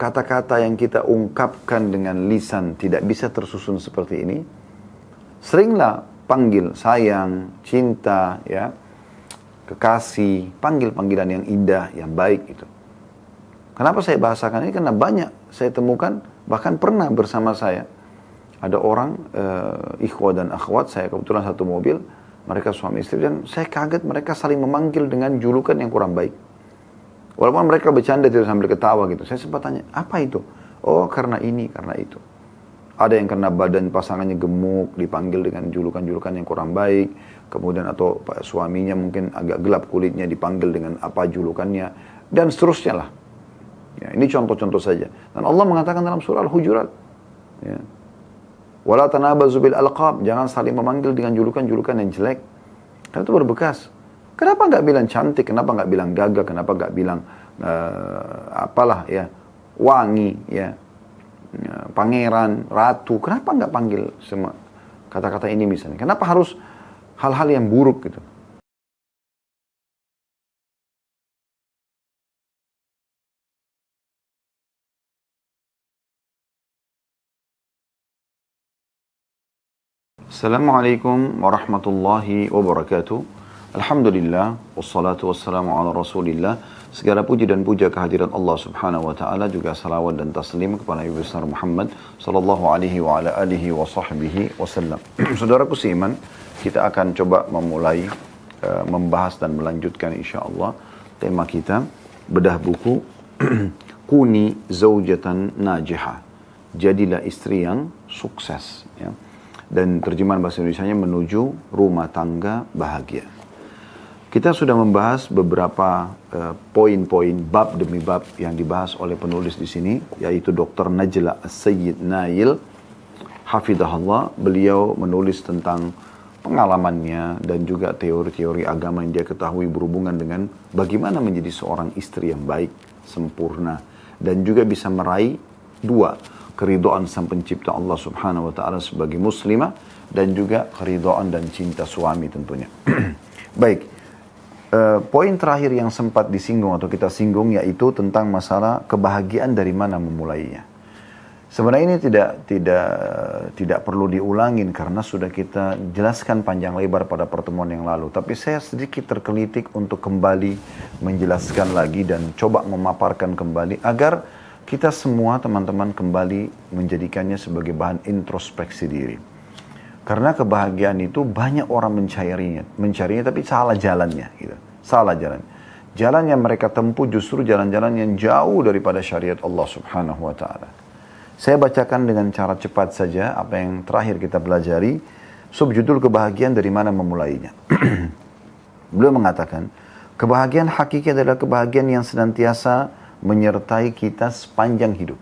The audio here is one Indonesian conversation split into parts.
kata-kata yang kita ungkapkan dengan lisan tidak bisa tersusun seperti ini, seringlah panggil sayang, cinta, ya, kekasih, panggil panggilan yang indah, yang baik itu. Kenapa saya bahasakan ini? Karena banyak saya temukan, bahkan pernah bersama saya ada orang ikhwah dan akhwat, saya kebetulan satu mobil, mereka suami istri, dan saya kaget mereka saling memanggil dengan julukan yang kurang baik. Walaupun mereka bercanda tidak sambil ketawa gitu. Saya sempat tanya, apa itu? Oh, karena ini, karena itu. Ada yang karena badan pasangannya gemuk, dipanggil dengan julukan-julukan yang kurang baik. Kemudian atau suaminya mungkin agak gelap kulitnya, dipanggil dengan apa julukannya. Dan seterusnya lah. Ya, ini contoh-contoh saja. Dan Allah mengatakan dalam surah Al-Hujurat. Ya. Wala tanabazu bil alqab. Jangan saling memanggil dengan julukan-julukan yang jelek. Karena itu berbekas. Kenapa nggak bilang cantik? Kenapa nggak bilang gagah? Kenapa nggak bilang apalah ya, wangi ya, pangeran, ratu? Kenapa nggak panggil semua kata-kata ini misalnya? Kenapa harus hal-hal yang buruk gitu? Assalamualaikum warahmatullahi wabarakatuh. Alhamdulillah, wassalatu wassalamu ala rasulillah. Segala puji dan puja kehadiran Allah subhanahu wa ta'ala, juga salawat dan taslim kepada Nabi besar Muhammad sallallahu alaihi wa ala alihi wa sahbihi wasallam. Saudaraku seiman, kita akan coba memulai membahas dan melanjutkan insyaAllah tema kita, bedah buku Kuni Zaujatan Najihah, jadilah istri yang sukses, ya. Dan terjemahan bahasa Indonesianya menuju rumah tangga bahagia. Kita sudah membahas beberapa poin-poin bab demi bab yang dibahas oleh penulis di sini, yaitu Dr. Najla As-Sayyid Nail hafidhahullah. Beliau menulis tentang pengalamannya dan juga teori-teori agama yang dia ketahui berhubungan dengan bagaimana menjadi seorang istri yang baik, sempurna, dan juga bisa meraih dua, keridhaan sang pencipta Allah subhanahu wa ta'ala sebagai muslimah, dan juga keridhaan dan cinta suami tentunya. Baik. Poin terakhir yang sempat disinggung atau kita singgung yaitu tentang masalah kebahagiaan dari mana memulainya. Sebenarnya ini tidak perlu diulangin karena sudah kita jelaskan panjang lebar pada pertemuan yang lalu. Tapi saya sedikit terkelitik untuk kembali menjelaskan lagi dan coba memaparkan kembali agar kita semua teman-teman kembali menjadikannya sebagai bahan introspeksi diri. Karena kebahagiaan itu banyak orang mencarinya tapi salah jalannya, gitu. Salah jalan. Jalan yang mereka tempuh justru jalan-jalan yang jauh daripada syariat Allah subhanahu wa ta'ala. Saya bacakan dengan cara cepat saja apa yang terakhir kita pelajari. Subjudul kebahagiaan dari mana memulainya. Beliau mengatakan, kebahagiaan hakiki adalah kebahagiaan yang senantiasa menyertai kita sepanjang hidup.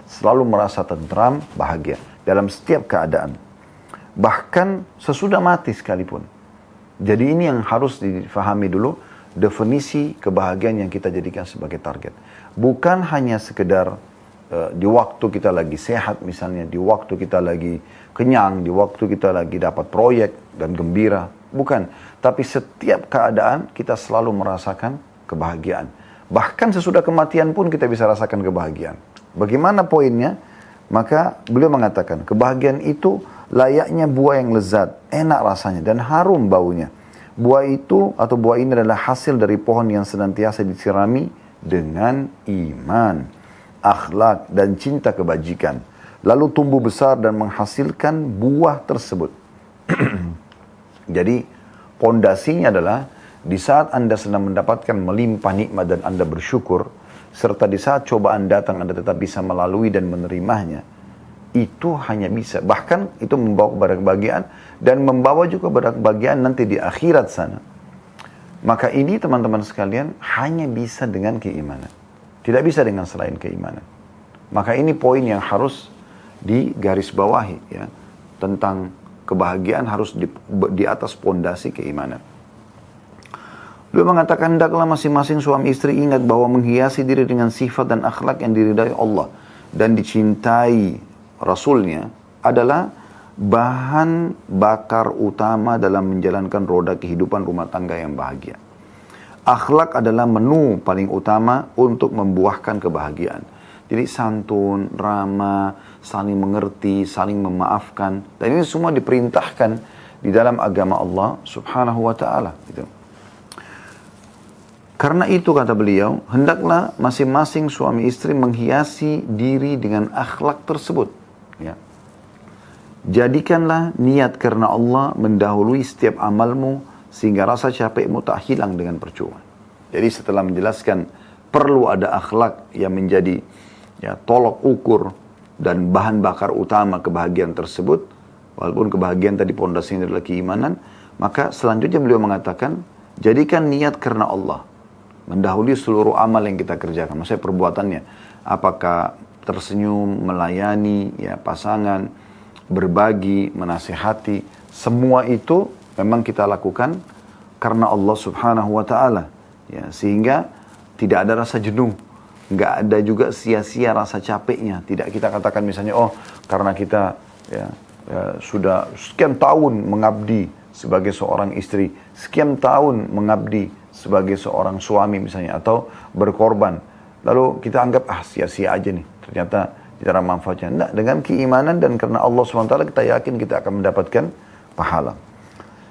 Selalu merasa tentram, bahagia dalam setiap keadaan. Bahkan sesudah mati sekalipun. Jadi ini yang harus difahami dulu, definisi kebahagiaan yang kita jadikan sebagai target. Bukan hanya sekedar di waktu kita lagi sehat misalnya, di waktu kita lagi kenyang, di waktu kita lagi dapat proyek dan gembira. Bukan. Tapi setiap keadaan kita selalu merasakan kebahagiaan. Bahkan sesudah kematian pun kita bisa rasakan kebahagiaan. Bagaimana poinnya? Maka beliau mengatakan, kebahagiaan itu layaknya buah yang lezat, enak rasanya dan harum baunya. Buah itu atau buah ini adalah hasil dari pohon yang senantiasa disirami dengan iman, akhlak dan cinta kebajikan. Lalu tumbuh besar dan menghasilkan buah tersebut. Jadi pondasinya adalah di saat Anda sedang mendapatkan melimpah nikmat dan Anda bersyukur, serta di saat cobaan datang Anda tetap bisa melalui dan menerimanya. Itu hanya bisa, bahkan itu membawa kepada kebahagiaan dan membawa juga kepada kebahagiaan nanti di akhirat sana. Maka ini teman-teman sekalian hanya bisa dengan keimanan. Tidak bisa dengan selain keimanan. Maka ini poin yang harus digarisbawahi, ya. Tentang kebahagiaan harus di atas pondasi keimanan. Beliau mengatakan, hendaklah masing-masing suami istri ingat bahwa menghiasi diri dengan sifat dan akhlak yang diridai Allah dan dicintai Rasulnya adalah bahan bakar utama dalam menjalankan roda kehidupan rumah tangga yang bahagia. Akhlak adalah menu paling utama untuk membuahkan kebahagiaan. Jadi santun, ramah, saling mengerti, saling memaafkan. Dan ini semua diperintahkan di dalam agama Allah subhanahu wa ta'ala. Gitu. Karena itu kata beliau, hendaklah masing-masing suami istri menghiasi diri dengan akhlak tersebut. Ya. Jadikanlah niat karena Allah mendahului setiap amalmu sehingga rasa capekmu tak hilang dengan percuma. Jadi setelah menjelaskan perlu ada akhlak yang menjadi tolok ukur dan bahan bakar utama kebahagiaan tersebut, walaupun kebahagiaan tadi pondasinya adalah keimanan, maka selanjutnya beliau mengatakan, jadikan niat karena Allah mendahului seluruh amal yang kita kerjakan. Maksudnya perbuatannya, apakah tersenyum, melayani pasangan, berbagi, menasihati, semua itu memang kita lakukan karena Allah subhanahu wa ta'ala. Ya, sehingga tidak ada rasa jenuh, nggak ada juga sia-sia rasa capeknya. Tidak kita katakan misalnya, oh karena kita sudah sekian tahun mengabdi sebagai seorang istri, sekian tahun mengabdi sebagai seorang suami misalnya, atau berkorban, lalu kita anggap sia-sia aja nih, ternyata tidak ada manfaatnya. Enggak, dengan keimanan dan karena Allah SWT kita yakin kita akan mendapatkan pahala.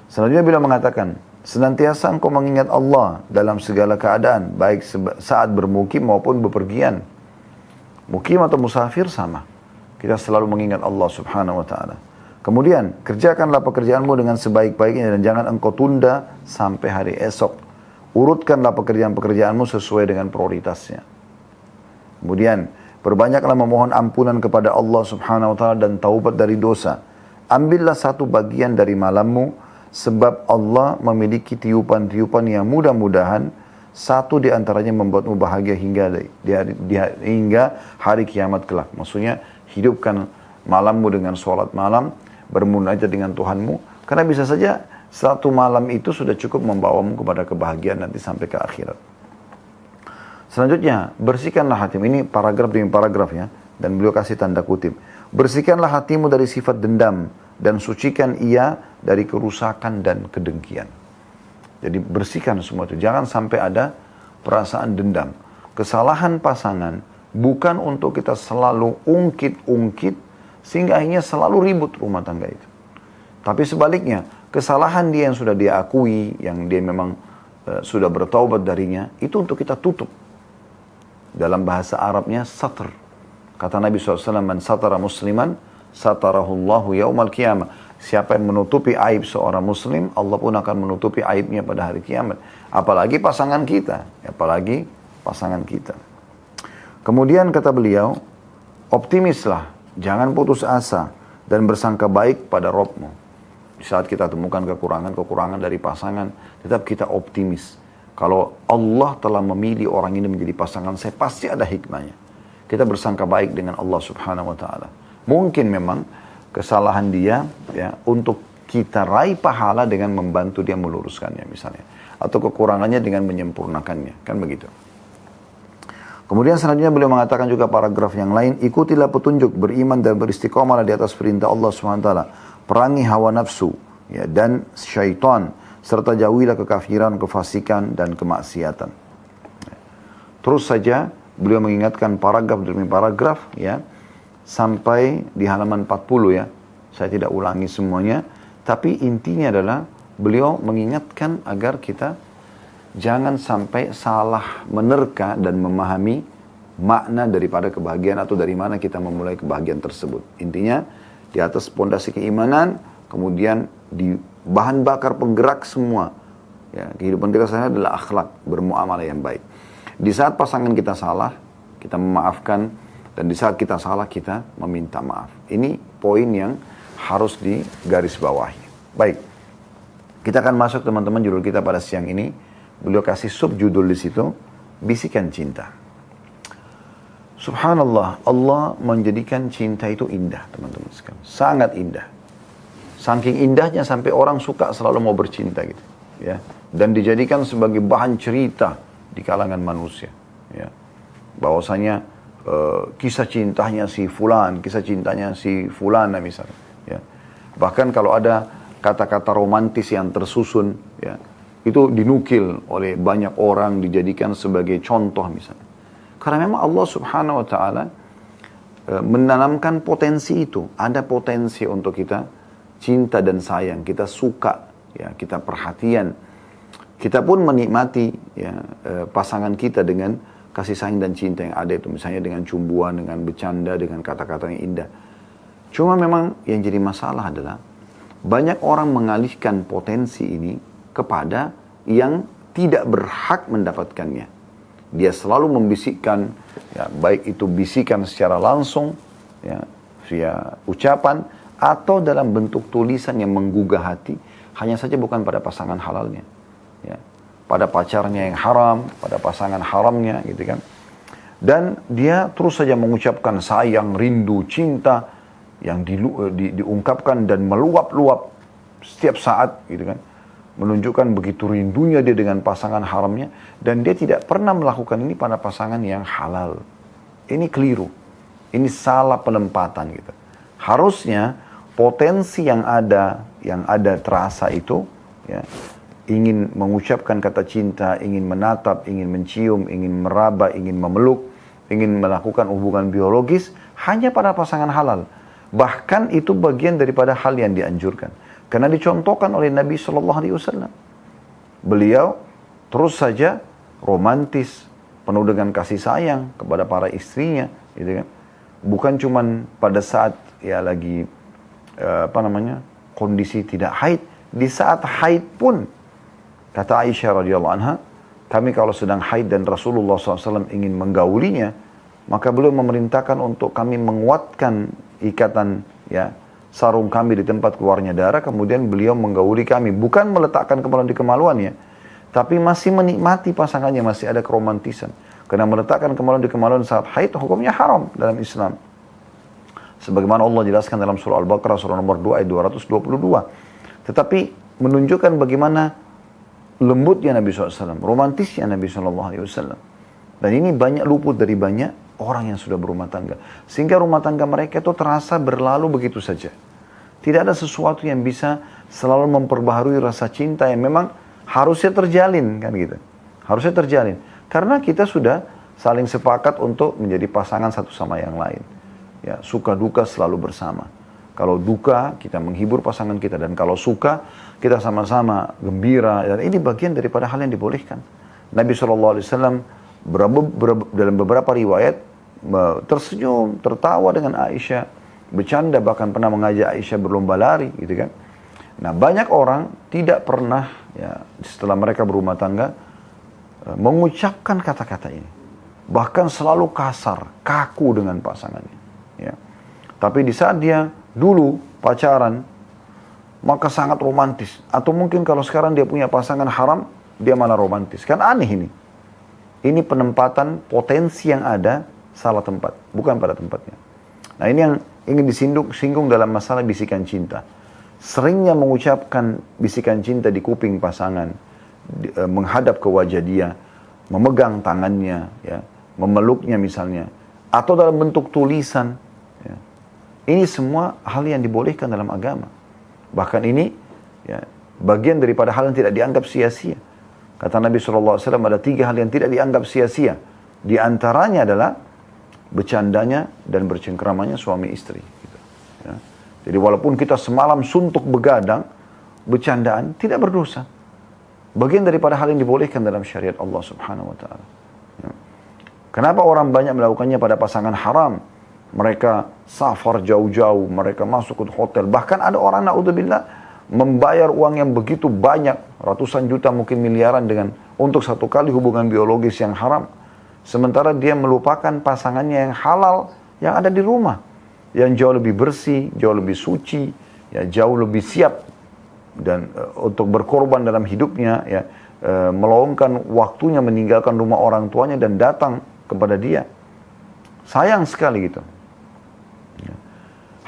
Selanjutnya beliau mengatakan, senantiasa engkau mengingat Allah dalam segala keadaan, baik saat bermukim maupun bepergian. Mukim atau musafir sama, kita selalu mengingat Allah subhanahu wa ta'ala. Kemudian, kerjakanlah pekerjaanmu dengan sebaik-baiknya dan jangan engkau tunda sampai hari esok. Urutkanlah pekerjaan-pekerjaanmu sesuai dengan prioritasnya. Kemudian, perbanyaklah memohon ampunan kepada Allah subhanahu wa ta'ala dan taubat dari dosa. Ambillah satu bagian dari malammu, sebab Allah memiliki tiupan-tiupan yang mudah-mudahan satu di antaranya membuatmu bahagia hingga hari kiamat kelak. Maksudnya, hidupkan malammu dengan sholat malam, bermunajat dengan Tuhanmu, karena bisa saja satu malam itu sudah cukup membawamu kepada kebahagiaan nanti sampai ke akhirat. Selanjutnya, bersihkanlah hatimu. Ini paragraf demi paragraf ya, dan beliau kasih tanda kutip. Bersihkanlah hatimu dari sifat dendam dan sucikan ia dari kerusakan dan kedengkian. Jadi bersihkan semua itu. Jangan sampai ada perasaan dendam. Kesalahan pasangan bukan untuk kita selalu ungkit-ungkit sehingga akhirnya selalu ribut rumah tangga itu. Tapi sebaliknya, kesalahan dia yang sudah dia akui, yang dia memang sudah bertaubat darinya, itu untuk kita tutup. Dalam bahasa Arabnya satr. Kata Nabi SAW, man satara musliman, satarahullahu yaumal qiyamah. Siapa yang menutupi aib seorang muslim, Allah pun akan menutupi aibnya pada hari kiamat. Apalagi pasangan kita. Apalagi pasangan kita. Kemudian kata beliau, optimislah, jangan putus asa, dan bersangka baik pada Rabbmu. Di saat kita temukan kekurangan-kekurangan dari pasangan, tetap kita optimis. Kalau Allah telah memilih orang ini menjadi pasangan saya, pasti ada hikmahnya. Kita bersangka baik dengan Allah subhanahu wa ta'ala. Mungkin memang kesalahan dia untuk kita raih pahala dengan membantu dia meluruskannya misalnya. Atau kekurangannya dengan menyempurnakannya. Kan begitu. Kemudian selanjutnya beliau mengatakan juga paragraf yang lain, ikutilah petunjuk, beriman dan beristiqomahlah di atas perintah Allah subhanahu wa ta'ala. Perangi hawa nafsu dan syaitan, serta jauhilah kekafiran, kefasikan, dan kemaksiatan. Terus saja beliau mengingatkan paragraf demi paragraf sampai di halaman 40 ya. Saya tidak ulangi semuanya, tapi intinya adalah beliau mengingatkan agar kita jangan sampai salah menerka dan memahami makna daripada kebahagiaan atau dari mana kita memulai kebahagiaan tersebut. Intinya di atas pondasi keimanan, kemudian di bahan bakar penggerak semua. Ya, kehidupan kita sehari adalah akhlak, bermuamalah yang baik. Di saat pasangan kita salah, kita memaafkan, dan di saat kita salah, kita meminta maaf. Ini poin yang harus digarisbawahi. Baik, kita akan masuk teman-teman judul kita pada siang ini. Beliau kasih subjudul di situ, bisikan cinta. Subhanallah, Allah menjadikan cinta itu indah, teman-teman sekalian. Sangat indah. Saking indahnya sampai orang suka selalu mau bercinta gitu, ya. Dan dijadikan sebagai bahan cerita di kalangan manusia, ya. Bahwasanya kisah cintanya si fulan, kisah cintanya si fulana misalnya, ya. Bahkan kalau ada kata-kata romantis yang tersusun, ya, itu dinukil oleh banyak orang, dijadikan sebagai contoh misalnya. Karena memang Allah Subhanahu wa taala menanamkan potensi itu. Ada potensi untuk kita cinta dan sayang, kita suka, ya, kita perhatian. Kita pun menikmati, ya, pasangan kita dengan kasih sayang dan cinta yang ada itu. Misalnya dengan cumbuan, dengan bercanda, dengan kata-kata yang indah. Cuma memang yang jadi masalah adalah banyak orang mengalihkan potensi ini kepada yang tidak berhak mendapatkannya. Dia selalu membisikkan, ya, baik itu bisikan secara langsung, ya, via ucapan, atau dalam bentuk tulisan yang menggugah hati, hanya saja bukan pada pasangan halalnya, ya, pada pacarnya yang haram, pada pasangan haramnya, gitu kan. Dan dia terus saja mengucapkan sayang, rindu, cinta yang diungkapkan dan meluap-luap setiap saat, gitu kan. Menunjukkan begitu rindunya dia dengan pasangan haramnya, dan dia tidak pernah melakukan ini pada pasangan yang halal. Ini keliru, ini salah penempatan gitu. Harusnya potensi yang ada terasa itu, ya, ingin mengucapkan kata cinta, ingin menatap, ingin mencium, ingin meraba, ingin memeluk, ingin melakukan hubungan biologis hanya pada pasangan halal. Bahkan itu bagian daripada hal yang dianjurkan. Karena dicontohkan oleh Nabi SAW. Beliau terus saja romantis, penuh dengan kasih sayang kepada para istrinya, gitu kan. Bukan cuman pada saat ya lagi kondisi tidak haid, di saat haid pun kata Aisyah radhiyallahu anha, kami kalau sedang haid dan Rasulullah SAW ingin menggaulinya, maka beliau memerintahkan untuk kami menguatkan ikatan, ya, sarung kami di tempat keluarnya darah, kemudian beliau menggauli kami, bukan meletakkan kemaluan di kemaluannya, tapi masih menikmati pasangannya, masih ada keromantisan. Karena meletakkan kemaluan di kemaluan saat haid hukumnya haram dalam Islam. Sebagaimana Allah jelaskan dalam surah Al-Baqarah surah nomor 2 ayat 222. Tetapi menunjukkan bagaimana lembutnya Nabi SAW, romantisnya Nabi SAW. Dan ini banyak luput dari banyak orang yang sudah berumah tangga. Sehingga rumah tangga mereka itu terasa berlalu begitu saja. Tidak ada sesuatu yang bisa selalu memperbaharui rasa cinta yang memang harusnya terjalin, kan gitu. Harusnya terjalin. Karena kita sudah saling sepakat untuk menjadi pasangan satu sama yang lain. Ya, suka duka selalu bersama. Kalau duka, kita menghibur pasangan kita. Dan kalau suka, kita sama-sama gembira. Dan ini bagian daripada hal yang dibolehkan. Nabi SAW dalam beberapa riwayat tersenyum, tertawa dengan Aisyah, bercanda, bahkan pernah mengajak Aisyah berlomba lari, gitu kan. Nah, banyak orang tidak pernah, ya, setelah mereka berumah tangga mengucapkan kata-kata ini, bahkan selalu kasar, kaku dengan pasangannya, ya. Tapi di saat dia dulu pacaran, maka sangat romantis. Atau mungkin kalau sekarang dia punya pasangan haram, dia malah romantis. Kan aneh ini. Ini penempatan potensi yang ada salah tempat, bukan pada tempatnya. Nah, ini yang ingin disinggung dalam masalah bisikan cinta. Seringnya mengucapkan bisikan cinta di kuping pasangan, menghadap ke wajah dia, memegang tangannya, ya, memeluknya misalnya, atau dalam bentuk tulisan. Ya. Ini semua hal yang dibolehkan dalam agama. Bahkan ini, ya, bagian daripada hal yang tidak dianggap sia-sia. Kata Nabi SAW, ada 3 hal yang tidak dianggap sia-sia. Di antaranya adalah bercandanya dan bercengkramannya suami istri. Gitu. Ya. Jadi walaupun kita semalam suntuk begadang, bercandaan tidak berdosa. Bagian daripada hal yang dibolehkan dalam syariat Allah Subhanahu wa Ta'ala. Ya. Kenapa orang banyak melakukannya pada pasangan haram? Mereka safar jauh-jauh, mereka masuk ke hotel. Bahkan ada orang, na'udzubillah, membayar uang yang begitu banyak, ratusan juta mungkin miliaran untuk satu kali hubungan biologis yang haram. Sementara dia melupakan pasangannya yang halal yang ada di rumah, yang jauh lebih bersih, jauh lebih suci, ya, jauh lebih siap dan untuk berkorban dalam hidupnya, ya, meluangkan waktunya meninggalkan rumah orang tuanya dan datang kepada dia. Sayang sekali gitu. Ya.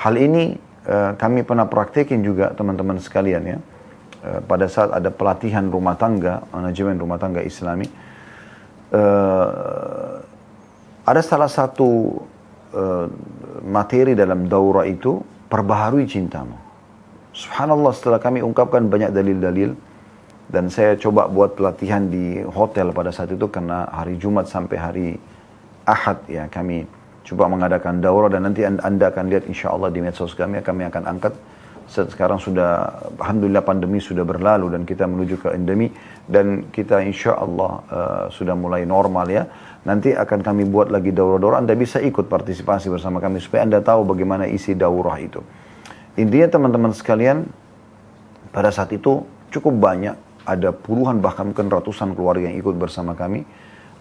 Hal ini kami pernah praktekin juga teman-teman sekalian, ya. Pada saat ada pelatihan rumah tangga, manajemen rumah tangga Islami, ada salah satu materi dalam daurah itu, perbaharui cintamu. Subhanallah, setelah kami ungkapkan banyak dalil-dalil, dan saya coba buat pelatihan di hotel pada saat itu karena hari Jumat sampai hari Ahad ya kami coba mengadakan daurah, dan nanti anda akan lihat insya Allah di medsos kami akan angkat. Sekarang sudah, alhamdulillah pandemi sudah berlalu dan kita menuju ke endemi, dan kita insya Allah sudah mulai normal ya. Nanti akan kami buat lagi daurah-daurah, anda bisa ikut partisipasi bersama kami supaya anda tahu bagaimana isi daurah itu. Intinya teman-teman sekalian, pada saat itu cukup banyak, ada puluhan bahkan mungkin ratusan keluarga yang ikut bersama kami.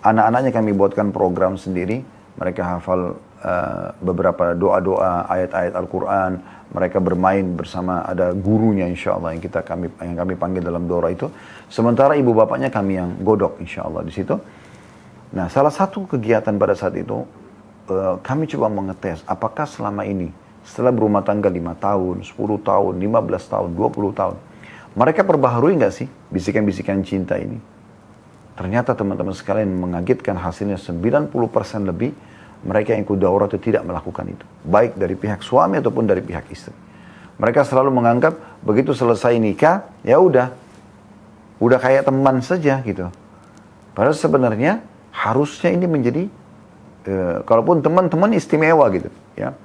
Anak-anaknya kami buatkan program sendiri, mereka hafal beberapa doa-doa, ayat-ayat Al-Quran, mereka bermain bersama, ada gurunya insya Allah yang kami panggil dalam doa itu. Sementara ibu bapaknya kami yang godok insya Allah di situ. Nah, salah satu kegiatan pada saat itu kami coba mengetes apakah selama ini setelah berumah tangga 5 tahun, 10 tahun, 15 tahun, 20 tahun, mereka perbaharui nggak sih bisikan-bisikan cinta ini? Ternyata teman-teman sekalian mengagetkan, hasilnya 90% lebih mereka yang ikut daurah itu tidak melakukan itu. Baik dari pihak suami ataupun dari pihak istri. Mereka selalu menganggap begitu selesai nikah, ya udah kayak teman saja gitu. Padahal sebenarnya harusnya ini menjadi, kalaupun teman-teman istimewa gitu ya.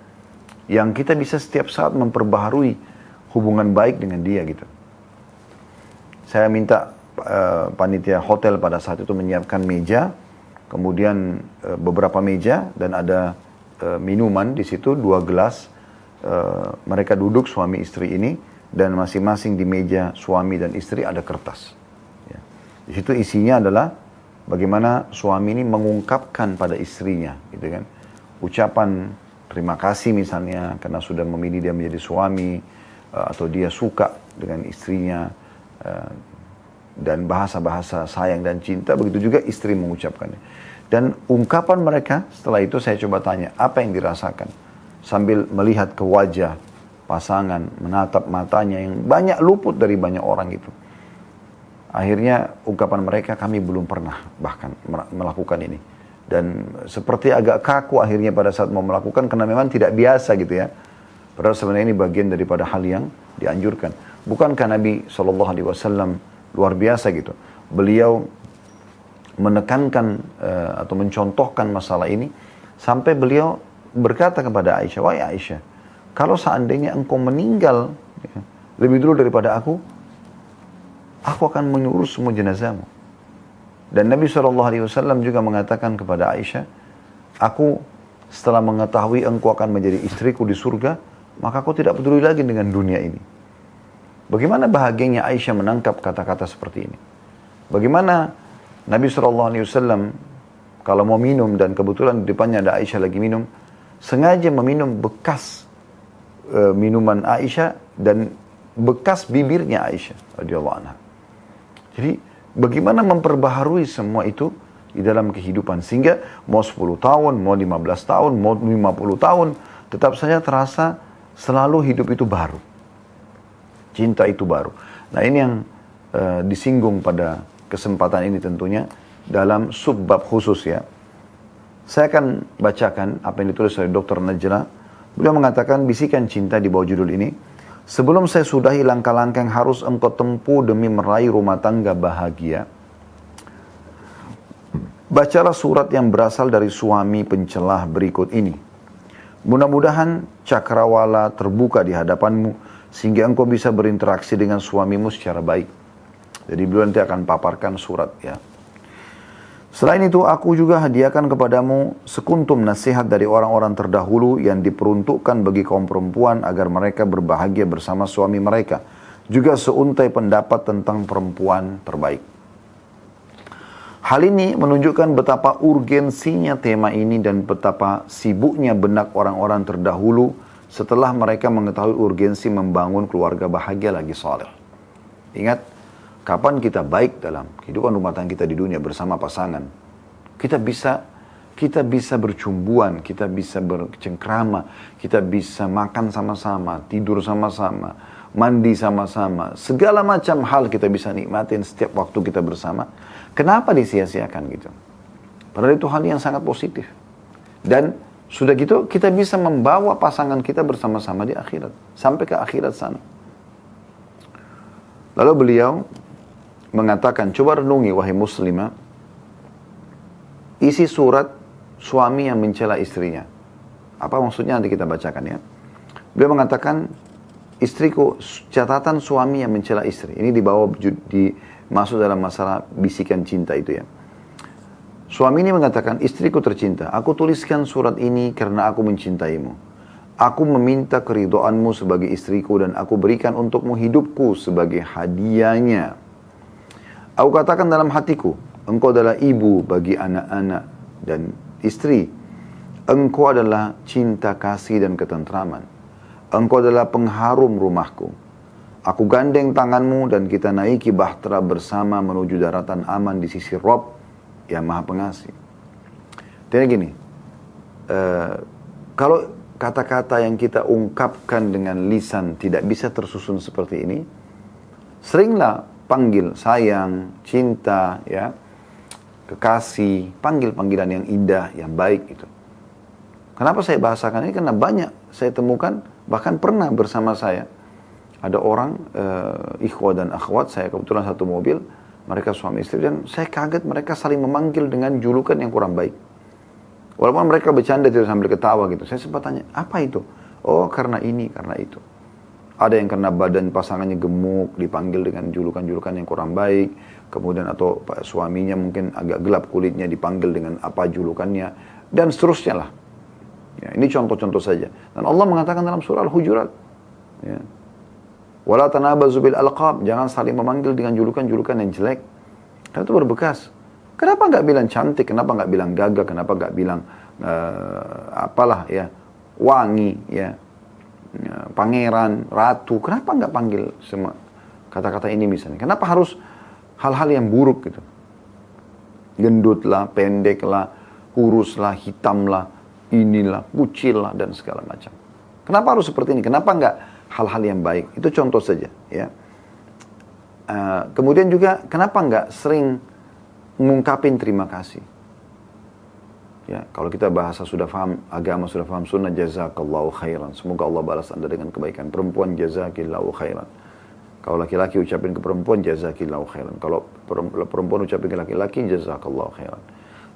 Yang kita bisa setiap saat memperbaharui hubungan baik dengan dia gitu. Saya minta panitia hotel pada saat itu menyiapkan meja, kemudian beberapa meja dan ada minuman di situ, 2 gelas. Mereka duduk suami istri ini, dan masing-masing di meja suami dan istri ada kertas. Ya. Di situ isinya adalah bagaimana suami ini mengungkapkan pada istrinya, gitu kan, ucapan terima kasih misalnya karena sudah memilih dia menjadi suami, atau dia suka dengan istrinya. Dan bahasa-bahasa sayang dan cinta, begitu juga istri mengucapkannya. Dan ungkapan mereka setelah itu saya coba tanya, apa yang dirasakan? Sambil melihat ke wajah pasangan, menatap matanya yang banyak luput dari banyak orang itu. Akhirnya ungkapan mereka, kami belum pernah bahkan melakukan ini. Dan seperti agak kaku akhirnya pada saat mau melakukan, karena memang tidak biasa gitu ya. Padahal sebenarnya ini bagian daripada hal yang dianjurkan. Bukankah Nabi SAW luar biasa gitu. Beliau menekankan atau mencontohkan masalah ini sampai beliau berkata kepada Aisyah, "Wahai Aisyah, kalau seandainya engkau meninggal ya, lebih dulu daripada aku akan mengurus semua jenazahmu." Dan Nabi SAW juga mengatakan kepada Aisyah, "Aku setelah mengetahui engkau akan menjadi istriku di surga, maka aku tidak peduli lagi dengan dunia ini." Bagaimana bahagianya Aisyah menangkap kata-kata seperti ini. Bagaimana Nabi SAW kalau mau minum dan kebetulan di depannya ada Aisyah lagi minum, sengaja meminum bekas minuman Aisyah dan bekas bibirnya Aisyah radhiyallahu anha. Jadi bagaimana memperbaharui semua itu di dalam kehidupan, sehingga mau 10 tahun, mau 15 tahun, mau 50 tahun, tetap saja terasa selalu hidup itu baru. Cinta itu baru. Nah, ini yang disinggung pada kesempatan ini tentunya dalam subbab khusus ya. Saya akan bacakan apa yang ditulis oleh Dr. Najla. Beliau mengatakan, bisikan cinta di bawah judul ini. Sebelum saya sudahi langkah-langkah yang harus engkau tempuh demi meraih rumah tangga bahagia, bacalah surat yang berasal dari suami pencelah berikut ini. Mudah-mudahan cakrawala terbuka di hadapanmu, sehingga engkau bisa berinteraksi dengan suamimu secara baik. Jadi beliau nanti akan paparkan surat ya. Selain itu, aku juga hadiahkan kepadamu sekuntum nasihat dari orang-orang terdahulu yang diperuntukkan bagi kaum perempuan agar mereka berbahagia bersama suami mereka. Juga seuntai pendapat tentang perempuan terbaik. Hal ini menunjukkan betapa urgensinya tema ini dan betapa sibuknya benak orang-orang terdahulu setelah mereka mengetahui urgensi membangun keluarga bahagia lagi saleh. Ingat, kapan kita baik dalam kehidupan rumah tangga kita di dunia bersama pasangan, kita bisa bercumbuan, kita bisa bercengkrama, kita bisa makan sama-sama, tidur sama-sama, mandi sama-sama, segala macam hal kita bisa nikmatin setiap waktu kita bersama. Kenapa disia-siakan gitu? Padahal itu hal yang sangat positif. Dan sudah gitu kita bisa membawa pasangan kita bersama-sama di akhirat, sampai ke akhirat sana. Lalu beliau mengatakan, coba renungi wahai muslimah, isi surat suami yang mencela istrinya. Apa maksudnya nanti kita bacakan ya. Beliau mengatakan, istriku, catatan suami yang mencela istri. Ini masuk dalam masalah bisikan cinta itu ya. Suami ini mengatakan, istriku tercinta, aku tuliskan surat ini karena aku mencintaimu. Aku meminta keridhaanmu sebagai istriku dan aku berikan untukmu hidupku sebagai hadiahnya. Aku katakan dalam hatiku, engkau adalah ibu bagi anak-anak dan istri. Engkau adalah cinta kasih dan ketentraman. Engkau adalah pengharum rumahku. Aku gandeng tanganmu dan kita naiki bahtera bersama menuju daratan aman di sisi Rabb yang Maha Pengasih. Jadi gini, kalau kata-kata yang kita ungkapkan dengan lisan tidak bisa tersusun seperti ini, seringlah panggil sayang, cinta, ya, kekasih, panggil-panggilan yang indah, yang baik itu. Kenapa saya bahasakan ini? Karena banyak saya temukan, bahkan pernah bersama saya, ada orang, ikhwah dan akhwat, saya kebetulan satu mobil, mereka suami istri, dan saya kaget mereka saling memanggil dengan julukan yang kurang baik. Walaupun mereka bercanda tidak sambil ketawa gitu. Saya sempat tanya, apa itu? Oh, karena ini, karena itu. Ada yang karena badan pasangannya gemuk, dipanggil dengan julukan-julukan yang kurang baik. Kemudian atau suaminya mungkin agak gelap kulitnya, dipanggil dengan apa julukannya. Dan seterusnya lah. Ya, ini contoh-contoh saja. Dan Allah mengatakan dalam surah Al-Hujurat, ya, wala tanabazu bil alqab, jangan saling memanggil dengan julukan-julukan yang jelek. Karena itu berbekas. Kenapa nggak bilang cantik? Kenapa nggak bilang gagah? Kenapa nggak bilang apalah ya, wangi ya, pangeran, ratu? Kenapa nggak panggil semua kata-kata ini misalnya? Kenapa harus hal-hal yang buruk gitu? Gendutlah, pendeklah, kuruslah, hitamlah, inilah, kucillah, dan segala macam. Kenapa harus seperti ini? Kenapa nggak hal-hal yang baik? Itu contoh saja ya. Kemudian juga kenapa nggak sering mengungkapin terima kasih? Ya, kalau kita bahasa sudah paham, agama sudah paham sunnah, jazakallahu khairan. Semoga Allah balas Anda dengan kebaikan. Perempuan, jazakillahu khairan. Kalau laki-laki ucapin ke perempuan, jazakillahu khairan. Kalau perempuan ucapin ke laki-laki, jazakallahu khairan.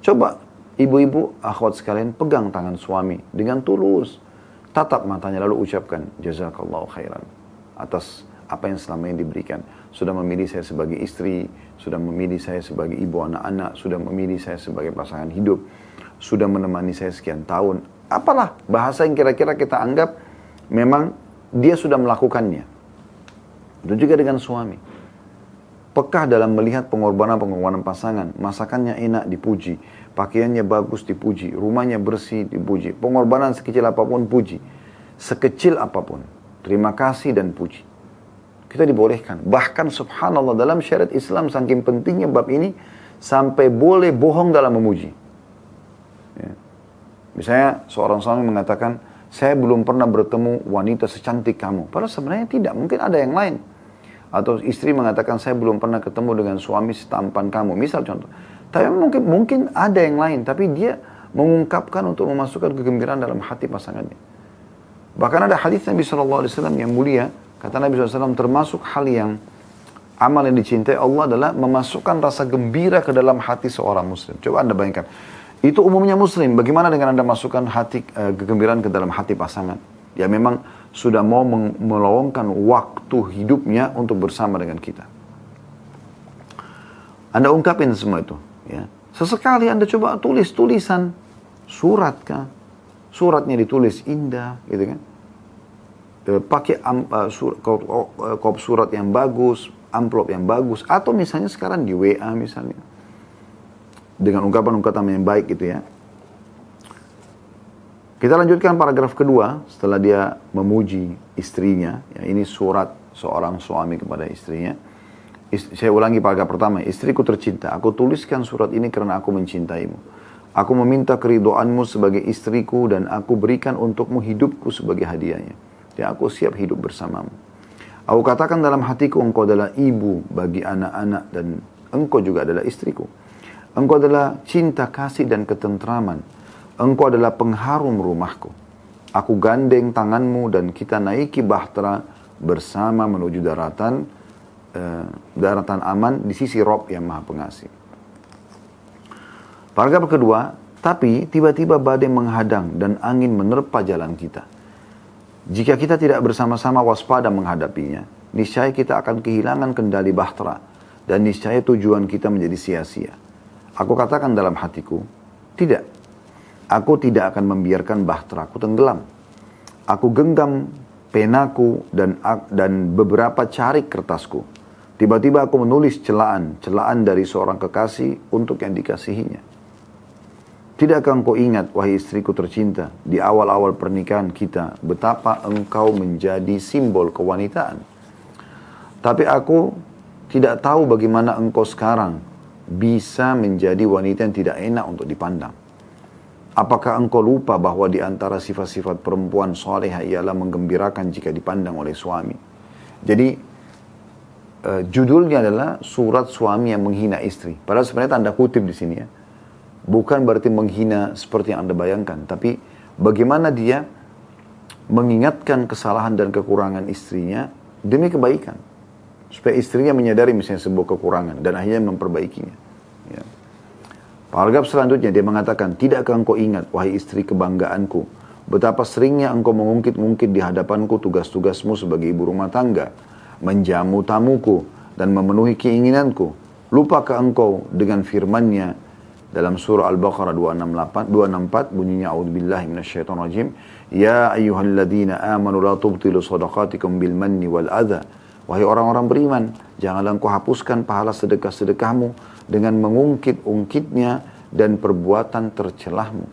Coba ibu-ibu, akhwat sekalian, pegang tangan suami dengan tulus. Tatap matanya lalu ucapkan, jazakallahu khairan. Atas apa yang selama ini diberikan. Sudah memilih saya sebagai istri, sudah memilih saya sebagai ibu anak-anak, sudah memilih saya sebagai pasangan hidup, sudah menemani saya sekian tahun. Apalah bahasa yang kira-kira kita anggap memang dia sudah melakukannya. Itu juga dengan suami. Pekah dalam melihat pengorbanan-pengorbanan pasangan. Masakannya enak, dipuji. Pakaiannya bagus, dipuji. Rumahnya bersih, dipuji. Pengorbanan sekecil apapun, puji. Sekecil apapun. Terima kasih dan puji. Kita dibolehkan. Bahkan subhanallah dalam syariat Islam saking pentingnya bab ini sampai boleh bohong dalam memuji. Ya. Misalnya seorang suami mengatakan, saya belum pernah bertemu wanita secantik kamu. Padahal sebenarnya tidak. Mungkin ada yang lain. Atau istri mengatakan, saya belum pernah ketemu dengan suami setampan kamu. Misal contoh. Tapi mungkin ada yang lain. Tapi dia mengungkapkan untuk memasukkan kegembiraan dalam hati pasangannya. Bahkan ada hadis Nabi SAW yang mulia. Kata Nabi SAW, termasuk hal yang amal yang dicintai Allah adalah memasukkan rasa gembira ke dalam hati seorang muslim. Coba Anda bayangkan. Itu umumnya muslim. Bagaimana dengan Anda masukkan kegembiraan ke dalam hati pasangan? Ya memang sudah mau meluangkan waktu hidupnya untuk bersama dengan kita. Anda ungkapin semua itu. Ya. Sesekali Anda coba tulis tulisan. Surat kah? Suratnya ditulis indah. Gitu kan? Pakai kop surat yang bagus, amplop yang bagus, atau misalnya sekarang di WA misalnya, dengan ungkapan-ungkapan yang baik gitu ya. Kita lanjutkan paragraf kedua, setelah dia memuji istrinya, ya, ini surat seorang suami kepada istrinya. Saya ulangi paragraf pertama, istriku tercinta, aku tuliskan surat ini karena aku mencintaimu. Aku meminta keridhaanmu sebagai istriku dan aku berikan untukmu hidupku sebagai hadiahnya. Ya, aku siap hidup bersamamu. Aku katakan dalam hatiku, engkau adalah ibu bagi anak-anak dan engkau juga adalah istriku. Engkau adalah cinta kasih dan ketentraman. Engkau adalah pengharum rumahku. Aku gandeng tanganmu dan kita naiki bahtera bersama menuju daratan aman di sisi Rabb yang Maha Pengasih. Paragraf kedua, Tapi tiba-tiba badai menghadang dan angin menerpa jalan kita. Jika kita tidak bersama-sama waspada menghadapinya, niscaya kita akan kehilangan kendali bahtera dan niscaya tujuan kita menjadi sia-sia. Aku katakan dalam hatiku, tidak. Aku tidak akan membiarkan bahteraku tenggelam. Aku genggam penaku dan beberapa carik kertasku. Tiba-tiba aku menulis celaan dari seorang kekasih untuk yang dikasihinya. Tidakkah engkau ingat, wahai istriku tercinta, di awal-awal pernikahan kita, betapa engkau menjadi simbol kewanitaan. Tapi aku tidak tahu bagaimana engkau sekarang bisa menjadi wanita yang tidak enak untuk dipandang. Apakah engkau lupa bahwa di antara sifat-sifat perempuan salehah ialah menggembirakan jika dipandang oleh suami? Jadi, judulnya adalah surat suami yang menghina istri. Padahal sebenarnya tanda kutip di sini ya. Bukan berarti menghina seperti yang Anda bayangkan, tapi bagaimana dia mengingatkan kesalahan dan kekurangan istrinya demi kebaikan. Supaya istrinya menyadari misalnya sebuah kekurangan dan akhirnya memperbaikinya. Ya. Paragraf selanjutnya dia mengatakan, tidakkah engkau ingat, wahai istri kebanggaanku, betapa seringnya engkau mengungkit-ungkit di hadapanku tugas-tugasmu sebagai ibu rumah tangga, menjamu tamuku, dan memenuhi keinginanku. Lupakah engkau dengan firman-Nya dalam surah Al-Baqarah 264 bunyinya a'udzubillahi minasyaitonirrajim, ya ayyuhalladzina amanu la tubtilu shadaqatikum bil manni wal adza. Wahai orang-orang beriman, janganlah engkau hapuskan pahala sedekah-sedekahmu dengan mengungkit-ungkitnya dan perbuatan tercelahmu.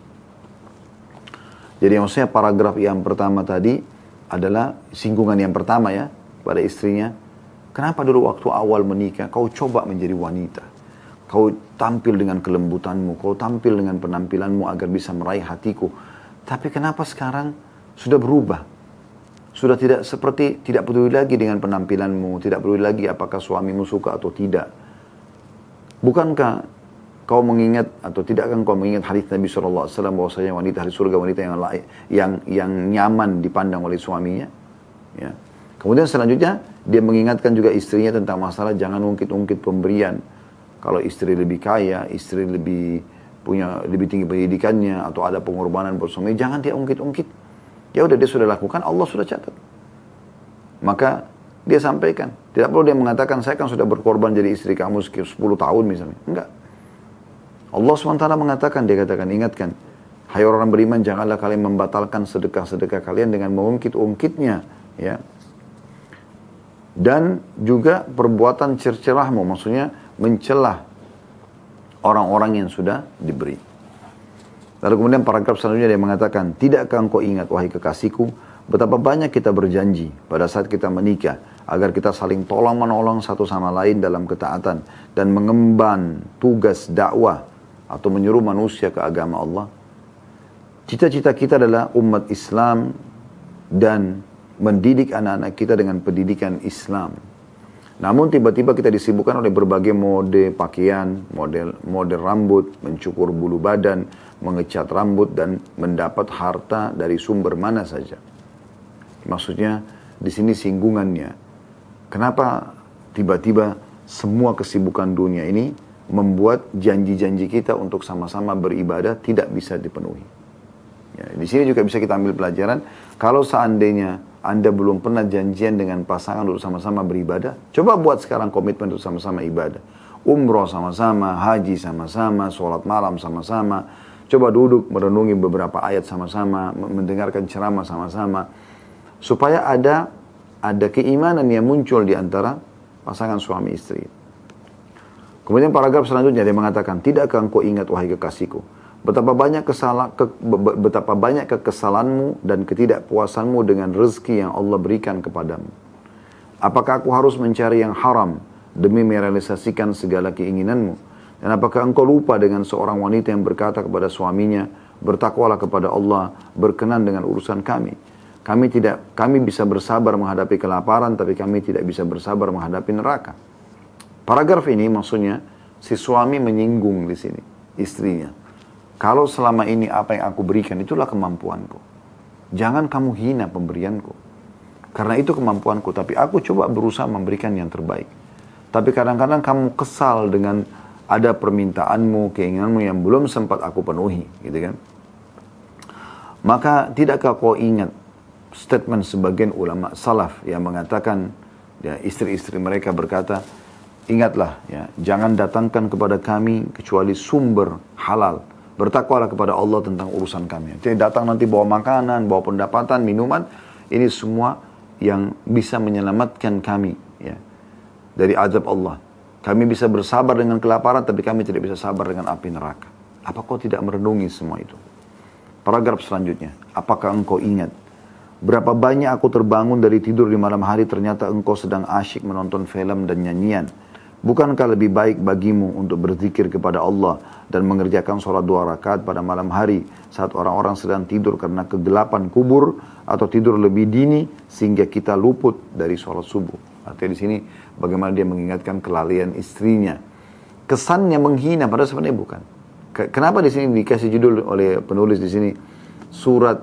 Jadi maksudnya paragraf yang pertama tadi adalah singgungan yang pertama ya pada istrinya. Kenapa dulu waktu awal menikah kau coba menjadi wanita? Kau tampil dengan kelembutanmu, kau tampil dengan penampilanmu agar bisa meraih hatiku. Tapi kenapa sekarang sudah berubah? Sudah tidak peduli lagi dengan penampilanmu, tidak peduli lagi apakah suamimu suka atau tidak. Bukankah kau mengingat atau tidakkah kau mengingat hadis Nabi SAW bahwasanya wanita ahli surga wanita yang nyaman dipandang oleh suaminya? Ya. Kemudian selanjutnya dia mengingatkan juga istrinya tentang masalah jangan ungkit-ungkit pemberian. Kalau istri lebih kaya, istri lebih tinggi pendidikannya atau ada pengorbanan buat suami, jangan dia ungkit-ungkit. Ya udah dia sudah lakukan, Allah sudah catat. Maka dia sampaikan. Tidak perlu dia mengatakan saya kan sudah berkorban jadi istri kamu 10 tahun misalnya. Enggak. Allah SWT mengatakan, dia katakan, ingatkan. Hai orang beriman, janganlah kalian membatalkan sedekah-sedekah kalian dengan mengungkit-ungkitnya. Ya. Dan juga perbuatan cercelahmu, maksudnya mencelah orang-orang yang sudah diberi. Lalu kemudian paragraf selanjutnya dia mengatakan, tidakkah engkau ingat wahai kekasihku, betapa banyak kita berjanji pada saat kita menikah, agar kita saling tolong-menolong satu sama lain dalam ketaatan, dan mengemban tugas dakwah, atau menyuruh manusia ke agama Allah. Cita-cita kita adalah umat Islam, dan mendidik anak-anak kita dengan pendidikan Islam. Namun tiba-tiba kita disibukkan oleh berbagai mode pakaian, model rambut, mencukur bulu badan, mengecat rambut, dan mendapat harta dari sumber mana saja. Maksudnya di sini singgungannya. Kenapa tiba-tiba semua kesibukan dunia ini membuat janji-janji kita untuk sama-sama beribadah tidak bisa dipenuhi. Ya, di sini juga bisa kita ambil pelajaran. Kalau seandainya Anda belum pernah janjian dengan pasangan untuk sama-sama beribadah, coba buat sekarang komitmen untuk sama-sama ibadah. Umroh sama-sama, haji sama-sama, sholat malam sama-sama. Coba duduk merenungi beberapa ayat sama-sama, mendengarkan ceramah sama-sama. Supaya ada keimanan yang muncul di antara pasangan suami istri. Kemudian paragraf selanjutnya dia mengatakan, tidakkah engkau ingat wahai kekasihku, betapa banyak kekesalanmu dan ketidakpuasanmu dengan rezeki yang Allah berikan kepadamu. Apakah aku harus mencari yang haram demi merealisasikan segala keinginanmu? Dan apakah engkau lupa dengan seorang wanita yang berkata kepada suaminya, bertakwalah kepada Allah, berkenan dengan urusan kami. Kami bisa bersabar menghadapi kelaparan, tapi kami tidak bisa bersabar menghadapi neraka. Paragraf ini maksudnya si suami menyinggung di sini istrinya. Kalau selama ini apa yang aku berikan itulah kemampuanku. Jangan kamu hina pemberianku. Karena itu kemampuanku, tapi aku coba berusaha memberikan yang terbaik. Tapi kadang-kadang kamu kesal dengan ada permintaanmu, keinginanmu yang belum sempat aku penuhi, gitu kan. Maka tidakkah kau ingat statement sebagian ulama salaf yang mengatakan, ya, istri-istri mereka berkata, ingatlah, ya, jangan datangkan kepada kami kecuali sumber halal. Bertakwalah kepada Allah tentang urusan kami. Jadi datang nanti bawa makanan, bawa pendapatan, minuman, ini semua yang bisa menyelamatkan kami, ya, dari azab Allah. Kami bisa bersabar dengan kelaparan, tapi kami tidak bisa sabar dengan api neraka. Apa kau tidak merenungi semua itu? Paragraf selanjutnya, apakah engkau ingat berapa banyak aku terbangun dari tidur di malam hari, ternyata engkau sedang asyik menonton film dan nyanyian. Bukankah lebih baik bagimu untuk berzikir kepada Allah dan mengerjakan sholat 2 rakaat pada malam hari saat orang-orang sedang tidur karena kegelapan kubur, atau tidur lebih dini sehingga kita luput dari sholat subuh. Artinya di sini bagaimana dia mengingatkan kelalaian istrinya. Kesannya menghina, padahal sebenarnya bukan. Kenapa di sini dikasih judul oleh penulis di sini surat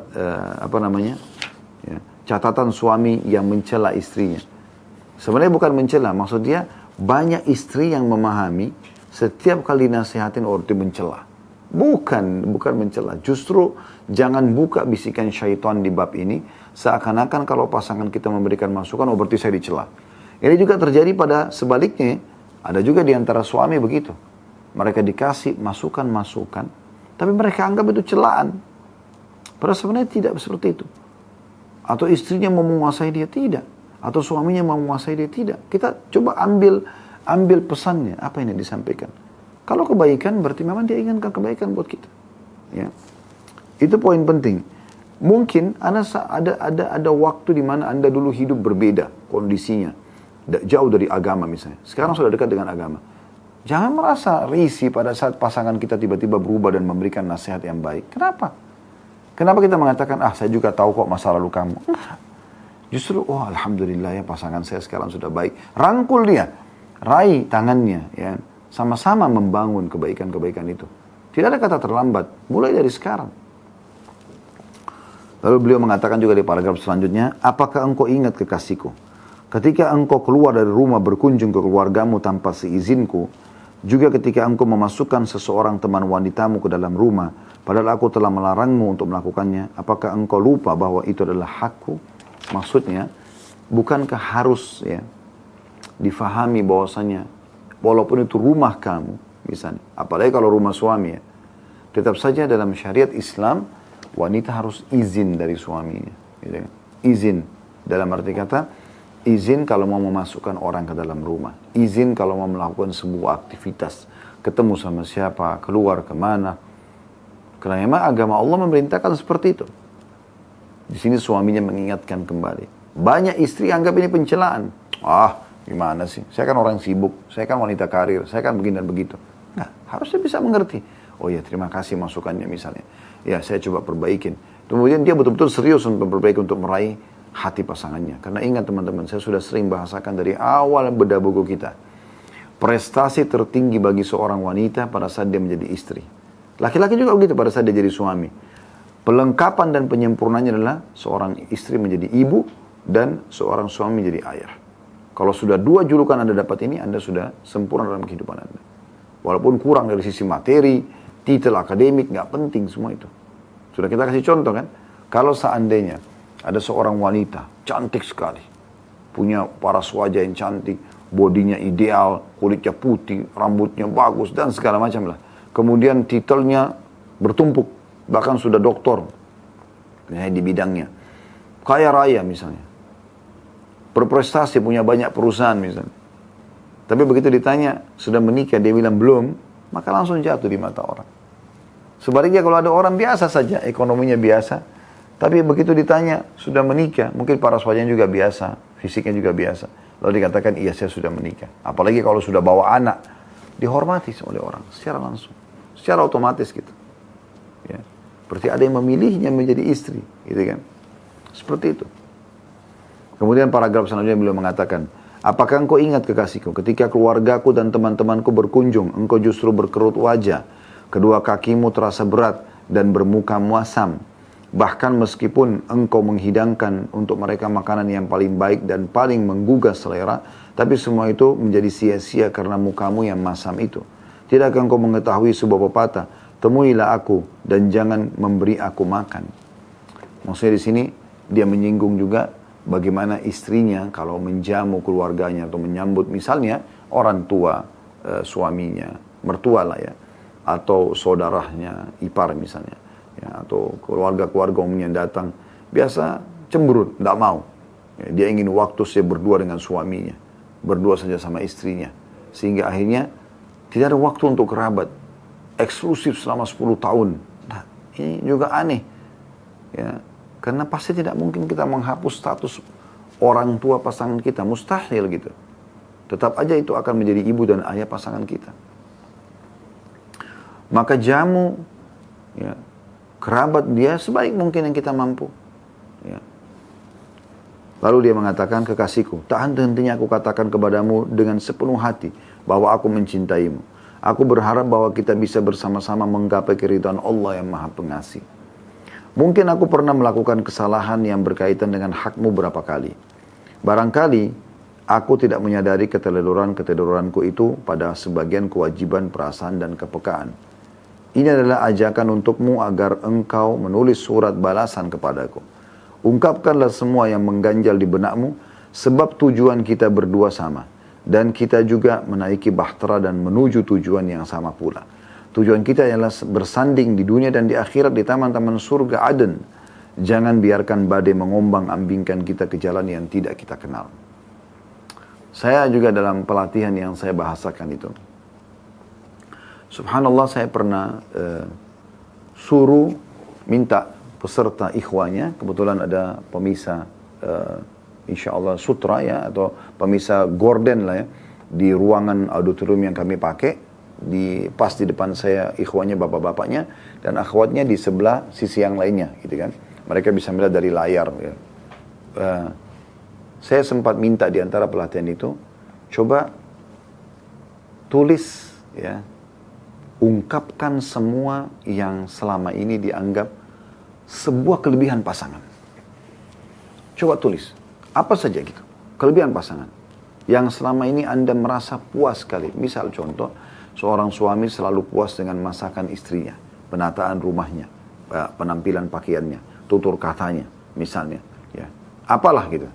catatan suami yang mencela istrinya. Sebenarnya bukan mencela, maksud dia banyak istri yang memahami setiap kali nasihatin orti mencela. Bukan mencela. Justru jangan buka bisikan syaitan di bab ini seakan-akan kalau pasangan kita memberikan masukan, oh berarti saya dicela. Ini juga terjadi pada sebaliknya. Ada juga di antara suami begitu. Mereka dikasih masukan-masukan, tapi mereka anggap itu celaan. Padahal sebenarnya tidak seperti itu. Atau istrinya mau menguasai dia, tidak. Atau suaminya mau menguasai dia, tidak. Kita coba ambil pesannya, apa yang disampaikan. Kalau kebaikan, berarti memang dia inginkan kebaikan buat kita. Ya. Itu poin penting. Mungkin ada waktu di mana Anda dulu hidup berbeda kondisinya. Jauh dari agama misalnya. Sekarang sudah dekat dengan agama. Jangan merasa risih pada saat pasangan kita tiba-tiba berubah dan memberikan nasihat yang baik. Kenapa? Kenapa kita mengatakan, saya juga tahu kok masa lalu kamu. Justru, alhamdulillah ya pasangan saya sekarang sudah baik. Rangkul dia, raih tangannya, ya, sama-sama membangun kebaikan-kebaikan itu. Tidak ada kata terlambat, mulai dari sekarang. Lalu beliau mengatakan juga di paragraf selanjutnya, apakah engkau ingat kekasihku? Ketika engkau keluar dari rumah berkunjung ke keluargamu tanpa seizinku, juga ketika engkau memasukkan seseorang teman wanitamu ke dalam rumah, padahal aku telah melarangmu untuk melakukannya, apakah engkau lupa bahwa itu adalah hakku? Maksudnya, bukankah harus, ya, difahami bahwasanya walaupun itu rumah kamu, misalnya, apalagi kalau rumah suami, ya, tetap saja dalam syariat Islam, wanita harus izin dari suaminya. Gitu ya. Izin, dalam arti kata, izin kalau mau memasukkan orang ke dalam rumah. Izin kalau mau melakukan sebuah aktivitas. Ketemu sama siapa, keluar kemana. Karena memang agama Allah memerintahkan seperti itu. Di sini suaminya mengingatkan kembali. Banyak istri anggap ini pencelaan. Gimana sih? Saya kan orang sibuk. Saya kan wanita karir. Saya kan begini dan begitu. Nah, harusnya bisa mengerti. Oh ya, terima kasih masukannya misalnya. Ya, saya coba perbaikin. Kemudian dia betul-betul serius untuk memperbaiki, untuk meraih hati pasangannya. Karena ingat teman-teman, saya sudah sering bahasakan dari awal bedah buku kita. Prestasi tertinggi bagi seorang wanita pada saat dia menjadi istri. Laki-laki juga begitu pada saat dia jadi suami. Pelengkapan dan penyempurnaannya adalah seorang istri menjadi ibu dan seorang suami menjadi ayah. Kalau sudah 2 julukan Anda dapat ini, Anda sudah sempurna dalam kehidupan Anda. Walaupun kurang dari sisi materi, titel akademik, nggak penting semua itu. Sudah kita kasih contoh kan. Kalau seandainya ada seorang wanita, cantik sekali. Punya paras wajah yang cantik, bodinya ideal, kulitnya putih, rambutnya bagus, dan segala macam lah. Kemudian titelnya bertumpuk, bahkan sudah doktor, misalnya di bidangnya. Kaya raya misalnya. Berprestasi, punya banyak perusahaan misalnya. Tapi begitu ditanya, sudah menikah, dia bilang belum, maka langsung jatuh di mata orang. Sebaliknya kalau ada orang biasa saja, ekonominya biasa, tapi begitu ditanya, sudah menikah, mungkin paras wajahnya juga biasa, fisiknya juga biasa. Lalu dikatakan, iya saya sudah menikah. Apalagi kalau sudah bawa anak, dihormati oleh orang, secara langsung. Secara otomatis gitu. Ya. Berarti ada yang memilihnya menjadi istri, gitu kan. Seperti itu. Kemudian paragraf selanjutnya beliau mengatakan, apakah engkau ingat kekasihku, ketika keluargaku dan teman-temanku berkunjung, engkau justru berkerut wajah, kedua kakimu terasa berat dan bermuka muasam. Bahkan meskipun engkau menghidangkan untuk mereka makanan yang paling baik dan paling menggugah selera, tapi semua itu menjadi sia-sia karena mukamu yang masam itu. Tidakkah engkau mengetahui sebuah pepatah, temuilah aku dan jangan memberi aku makan. Maksudnya di sini dia menyinggung juga bagaimana istrinya kalau menjamu keluarganya atau menyambut misalnya orang tua suaminya, mertua lah ya, atau saudaranya, ipar misalnya, ya, atau keluarga-keluarga umumnya datang, biasa cemberut, tidak mau. Ya, dia ingin waktu saya berdua dengan suaminya, berdua saja sama istrinya, sehingga akhirnya tidak ada waktu untuk kerabat, eksklusif selama 10 tahun. Nah, ini juga aneh, ya, karena pasti tidak mungkin kita menghapus status orang tua pasangan kita, mustahil gitu. Tetap aja itu akan menjadi ibu dan ayah pasangan kita. Maka jamu, ya, kerabat dia sebaik mungkin yang kita mampu. Ya. Lalu dia mengatakan, kekasihku, tak henti-hentinya aku katakan kepadamu dengan sepenuh hati bahwa aku mencintaimu. Aku berharap bahwa kita bisa bersama-sama menggapai keridhaan Allah yang Maha Pengasih. Mungkin aku pernah melakukan kesalahan yang berkaitan dengan hakmu berapa kali. Barangkali aku tidak menyadari keteledoran-keteledoranku itu pada sebagian kewajiban, perasaan, dan kepekaan. Ini adalah ajakan untukmu agar engkau menulis surat balasan kepadaku. Ungkapkanlah semua yang mengganjal di benakmu, sebab tujuan kita berdua sama. Dan kita juga menaiki bahtera dan menuju tujuan yang sama pula. Tujuan kita ialah bersanding di dunia dan di akhirat di taman-taman surga Aden. Jangan biarkan badai mengombang-ambingkan kita ke jalan yang tidak kita kenal. Saya juga dalam pelatihan yang saya bahasakan itu. Subhanallah, saya pernah suruh minta peserta ikhwanya, kebetulan ada pemisah insya Allah sutra ya, atau pemisah gorden lah ya, di ruangan auditorium yang kami pakai. Pas di depan saya ikhwanya, bapak-bapaknya, dan akhwatnya di sebelah sisi yang lainnya gitu kan. Mereka bisa melihat dari layar ya. Saya sempat minta di antara pelatihan itu, coba tulis ya, ungkapkan semua yang selama ini dianggap sebuah kelebihan pasangan. Coba tulis apa saja gitu, kelebihan pasangan yang selama ini Anda merasa puas sekali. Misal contoh, seorang suami selalu puas dengan masakan istrinya, penataan rumahnya, penampilan pakaiannya, tutur katanya, misalnya. Ya. Apalah gitu.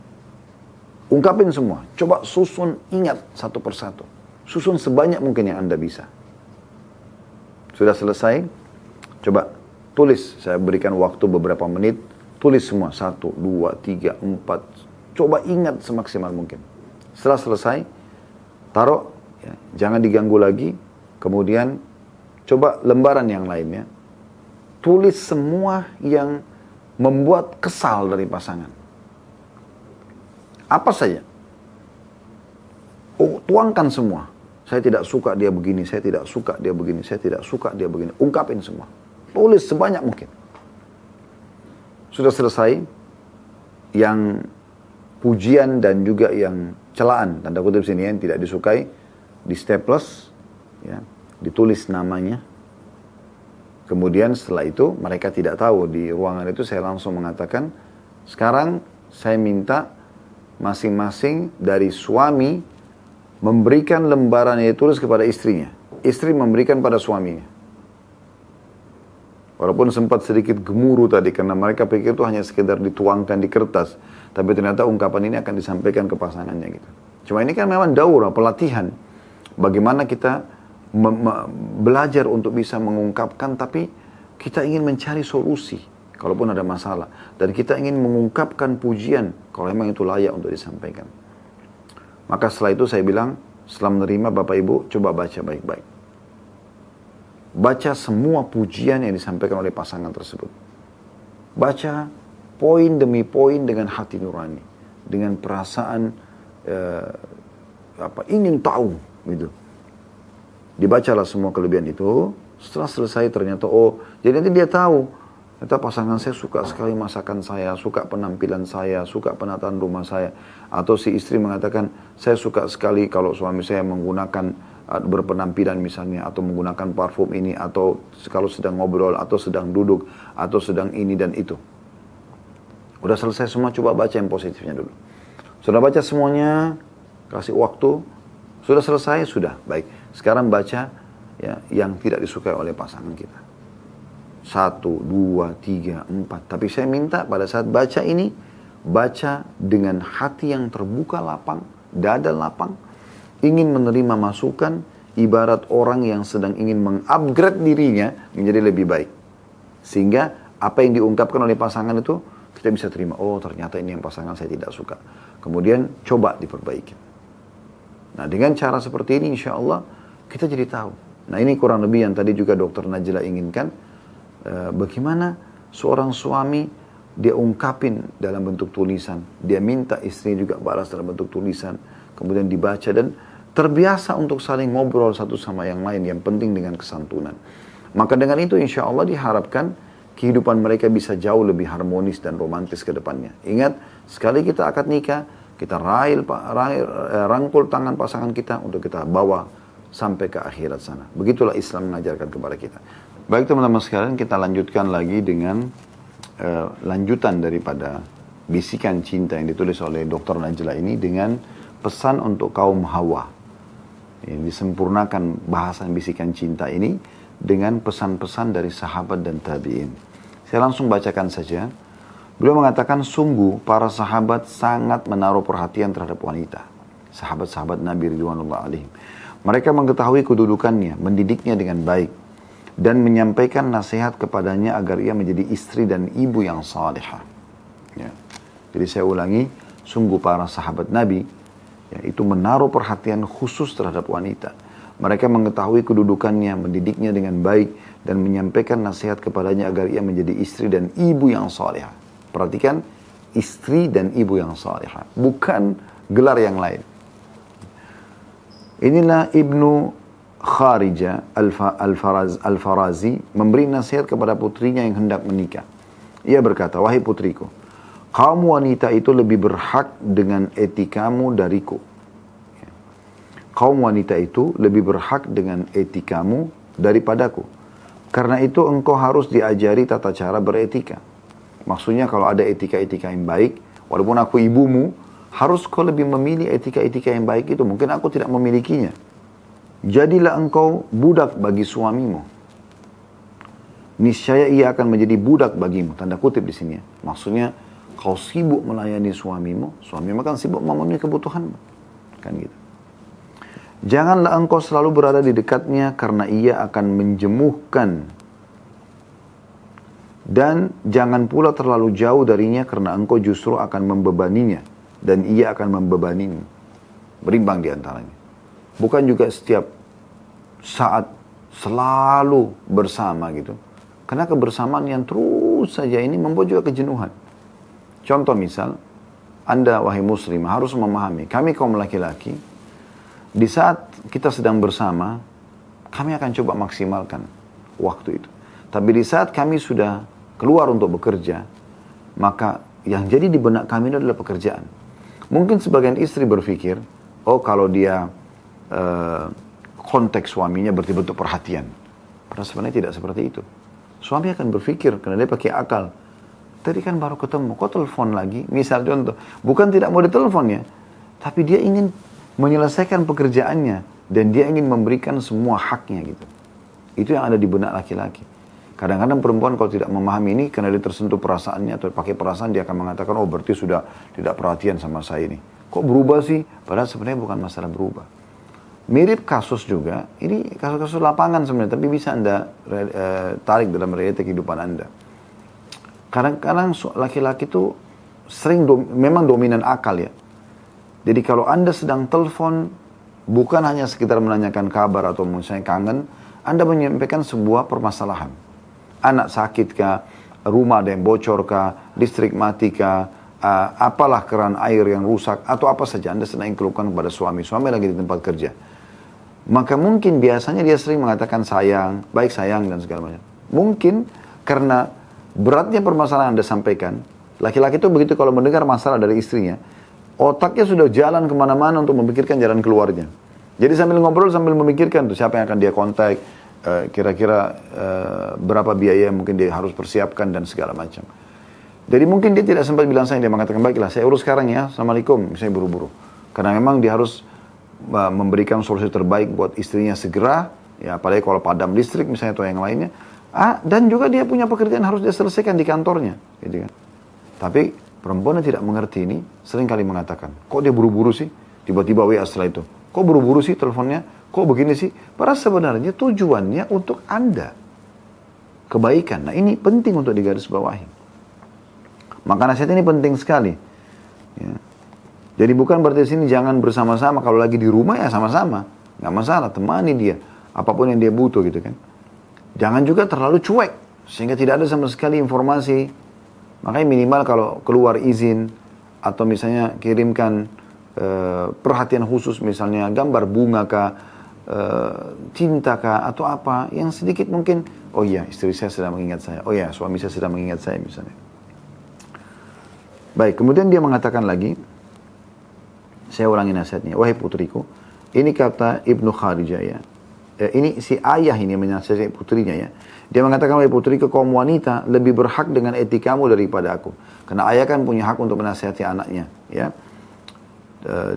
Ungkapin semua. Coba susun, ingat satu persatu. Susun sebanyak mungkin yang Anda bisa. Sudah selesai? Coba tulis. Saya berikan waktu beberapa menit. Tulis semua. 1, 2, 3, 4. Coba ingat semaksimal mungkin. Setelah selesai, taruh. Ya, jangan diganggu lagi. Kemudian coba lembaran yang lainnya, tulis semua yang membuat kesal dari pasangan. Apa saja. Tuangkan semua. Saya tidak suka dia begini, saya tidak suka dia begini, saya tidak suka dia begini. Ungkapin semua. Tulis sebanyak mungkin. Sudah selesai, yang pujian dan juga yang celaan, tanda kutip sini yang tidak disukai, di staples, ya, ditulis namanya. Kemudian setelah itu mereka tidak tahu, di ruangan itu saya langsung mengatakan, sekarang saya minta masing-masing dari suami memberikan lembaran yang ditulis kepada istrinya, istri memberikan pada suaminya. Walaupun sempat sedikit gemuruh tadi karena mereka pikir itu hanya sekedar dituangkan di kertas, tapi ternyata ungkapan ini akan disampaikan ke pasangannya gitu. Cuma ini kan memang daurah, pelatihan. Bagaimana kita belajar untuk bisa mengungkapkan, tapi kita ingin mencari solusi kalaupun ada masalah, dan kita ingin mengungkapkan pujian kalau memang itu layak untuk disampaikan. Maka setelah itu saya bilang, setelah menerima Bapak Ibu, coba baca baik-baik. Baca semua pujian yang disampaikan oleh pasangan tersebut. Baca poin demi poin dengan hati nurani, dengan perasaan ingin tahu gitu. Dibacalah semua kelebihan itu. Setelah selesai ternyata, jadi nanti dia tahu, ternyata pasangan saya suka sekali masakan saya, suka penampilan saya, suka penataan rumah saya. Atau si istri mengatakan, saya suka sekali kalau suami saya menggunakan berpenampilan misalnya, atau menggunakan parfum ini, atau kalau sedang ngobrol, atau sedang duduk, atau sedang ini dan itu. Udah selesai semua, coba baca yang positifnya dulu. Sudah baca semuanya, kasih waktu. Sudah selesai? Sudah, baik. Sekarang baca ya, yang tidak disukai oleh pasangan kita. 1, 2, 3, 4. Tapi saya minta pada saat baca ini, baca dengan hati yang terbuka lapang, dada lapang, ingin menerima masukan, ibarat orang yang sedang ingin mengupgrade dirinya menjadi lebih baik. Sehingga apa yang diungkapkan oleh pasangan itu, kita bisa terima, oh ternyata ini yang pasangan saya tidak suka. Kemudian coba diperbaiki. Nah dengan cara seperti ini insya Allah kita jadi tahu. Nah ini kurang lebih yang tadi juga Dr. Najla inginkan. Bagaimana seorang suami dia ungkapin dalam bentuk tulisan. Dia minta istri juga balas dalam bentuk tulisan. Kemudian dibaca dan terbiasa untuk saling ngobrol satu sama yang lain. Yang penting dengan kesantunan. Maka dengan itu insya Allah diharapkan kehidupan mereka bisa jauh lebih harmonis dan romantis ke depannya. Ingat, sekali kita akad nikah, kita rangkul tangan pasangan kita untuk kita bawa sampai ke akhirat sana. Begitulah Islam mengajarkan kepada kita. Baik teman-teman sekalian, kita lanjutkan lagi dengan lanjutan daripada bisikan cinta yang ditulis oleh Dr. Najla ini dengan pesan untuk kaum Hawa. Disempurnakan bahasan bisikan cinta ini dengan pesan-pesan dari sahabat dan tabi'in. Saya langsung bacakan saja. Beliau mengatakan, sungguh para sahabat sangat menaruh perhatian terhadap wanita. Sahabat-sahabat Nabi Ridwanullah alaihim. Mereka mengetahui kedudukannya, mendidiknya dengan baik, dan menyampaikan nasihat kepadanya agar ia menjadi istri dan ibu yang salihah. Ya. Jadi saya ulangi, sungguh para sahabat Nabi, ya, itu menaruh perhatian khusus terhadap wanita. Mereka mengetahui kedudukannya, mendidiknya dengan baik, dan menyampaikan nasihat kepadanya agar ia menjadi istri dan ibu yang salihah. Perhatikan, istri dan ibu yang salihah, bukan gelar yang lain. Inilah Ibnu Kharijah Al-Farazi memberi nasihat kepada putrinya yang hendak menikah. Ia berkata, wahai putriku, kaum wanita itu lebih berhak dengan etikamu dariku. Kaum wanita itu lebih berhak dengan etikamu daripadaku. Karena itu engkau harus diajari tata cara beretika. Maksudnya kalau ada etika-etika yang baik, walaupun aku ibumu, harus kau lebih memilih etika-etika yang baik itu. Mungkin aku tidak memilikinya. Jadilah engkau budak bagi suamimu. Niscaya ia akan menjadi budak bagimu. Tanda kutip di sini ya. Maksudnya kau sibuk melayani suamimu, suamimu akan sibuk memenuhi kebutuhanmu. Kan gitu. Janganlah engkau selalu berada di dekatnya karena ia akan menjemuhkan. Dan jangan pula terlalu jauh darinya karena engkau justru akan membebaninya. Dan ia akan membebanimu. Berimbang di antaranya. Bukan juga setiap saat selalu bersama gitu. Karena kebersamaan yang terus saja ini membuat juga kejenuhan. Contoh misal, Anda wahai muslim harus memahami, kami kaum laki-laki, di saat kita sedang bersama, kami akan coba maksimalkan waktu itu. Tapi di saat kami sudah keluar untuk bekerja, maka yang jadi di benak kami itu adalah pekerjaan. Mungkin sebagian istri berpikir, oh kalau dia konteks suaminya berarti bentuk perhatian. Padahal sebenarnya tidak seperti itu. Suami akan berpikir, karena dia pakai akal. Tadi kan baru ketemu, kok telepon lagi? Misal contoh, bukan tidak mau ditelepon ya, tapi dia ingin menyelesaikan pekerjaannya dan dia ingin memberikan semua haknya gitu. Itu yang ada di benak laki-laki. Kadang-kadang perempuan kalau tidak memahami ini karena dia tersentuh perasaannya atau pakai perasaan, dia akan mengatakan, oh berarti sudah tidak perhatian sama saya ini. Kok berubah sih? Padahal sebenarnya bukan masalah berubah. Mirip kasus juga, ini kasus-kasus lapangan sebenarnya, tapi bisa Anda tarik dalam realita kehidupan Anda. Kadang-kadang laki-laki itu sering memang dominan akal ya. Jadi kalau Anda sedang telepon, bukan hanya sekitar menanyakan kabar atau misalnya kangen, Anda menyampaikan sebuah permasalahan. Anak sakit kah, rumah ada yang bocor kah, listrik mati kah, apalah keran air yang rusak, atau apa saja Anda sedang keluhkan kepada suami lagi di tempat kerja. Maka mungkin biasanya dia sering mengatakan sayang, baik sayang dan segala macam. Mungkin karena beratnya permasalahan Anda sampaikan, laki-laki itu begitu kalau mendengar masalah dari istrinya, otaknya sudah jalan kemana-mana untuk memikirkan jalan keluarnya. Jadi sambil ngobrol, sambil memikirkan tuh siapa yang akan dia kontak, kira-kira berapa biaya yang mungkin dia harus persiapkan dan segala macam. Jadi mungkin dia tidak sempat bilang sayang, dia mengatakan baiklah saya urus sekarang ya, assalamualaikum, misalnya buru-buru. Karena memang dia harus memberikan solusi terbaik buat istrinya segera Ya, apalagi kalau padam listrik misalnya atau yang lainnya. Dan juga dia punya pekerjaan harus dia selesaikan di kantornya, gitu kan. Tapi perempuan yang tidak mengerti ini sering kali mengatakan, kok dia buru-buru sih? Tiba-tiba WA setelah itu. Kok buru-buru sih teleponnya? Kok begini sih? Padahal sebenarnya tujuannya untuk Anda. Kebaikan. Nah ini penting untuk digarisbawahi. Maka nasihat ini penting sekali. Ya. Jadi bukan berarti sini jangan bersama-sama. Kalau lagi di rumah ya sama-sama. Nggak masalah, temani dia. Apapun yang dia butuh gitu kan. Jangan juga terlalu cuek, sehingga tidak ada sama sekali informasi. Makanya minimal kalau keluar izin, atau misalnya kirimkan perhatian khusus, misalnya gambar bunga kah, cinta kah, atau apa, yang sedikit mungkin, oh iya istri saya sedang mengingat saya, oh iya suami saya sedang mengingat saya misalnya. Baik, kemudian dia mengatakan lagi, saya ulangi nasihatnya, wahai putriku, ini kata Ibnu Kharijah ya. Ini si ayah ini menasihati putrinya ya. Dia mengatakan, wahai putriku, kaum wanita lebih berhak dengan etikamu daripada aku. Karena ayah kan punya hak untuk menasihati anaknya, ya.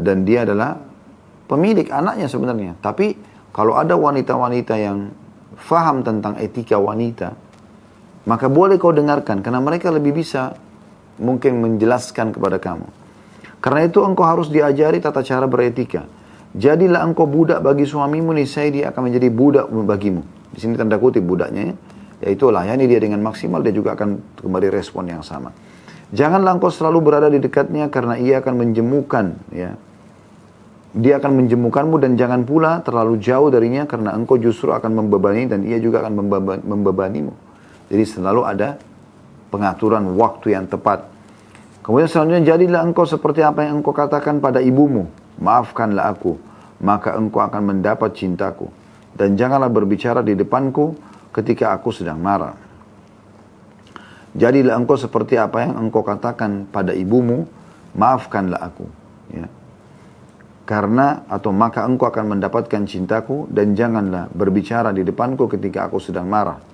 Dan dia adalah pemilik anaknya sebenarnya. Tapi kalau ada wanita-wanita yang faham tentang etika wanita, maka boleh kau dengarkan, karena mereka lebih bisa mungkin menjelaskan kepada kamu. Karena itu engkau harus diajari tata cara beretika. Jadilah engkau budak bagi suamimu, niscaya dia akan menjadi budak bagimu. Di sini tanda kutip budaknya, yaitu layani dia dengan maksimal, dia juga akan kembali respon yang sama. Janganlah engkau selalu berada di dekatnya, karena ia akan menjemukan, ya. Dia akan menjemukanmu, dan jangan pula terlalu jauh darinya, karena engkau justru akan membebani dan ia juga akan membebanimu. Jadi selalu ada pengaturan waktu yang tepat. Kemudian selanjutnya, jadilah engkau seperti apa yang engkau katakan pada ibumu, maafkanlah aku, maka engkau akan mendapat cintaku. Dan janganlah berbicara di depanku ketika aku sedang marah. Jadilah engkau seperti apa yang engkau katakan pada ibumu, maafkanlah aku. Ya. Karena, atau maka engkau akan mendapatkan cintaku, dan janganlah berbicara di depanku ketika aku sedang marah.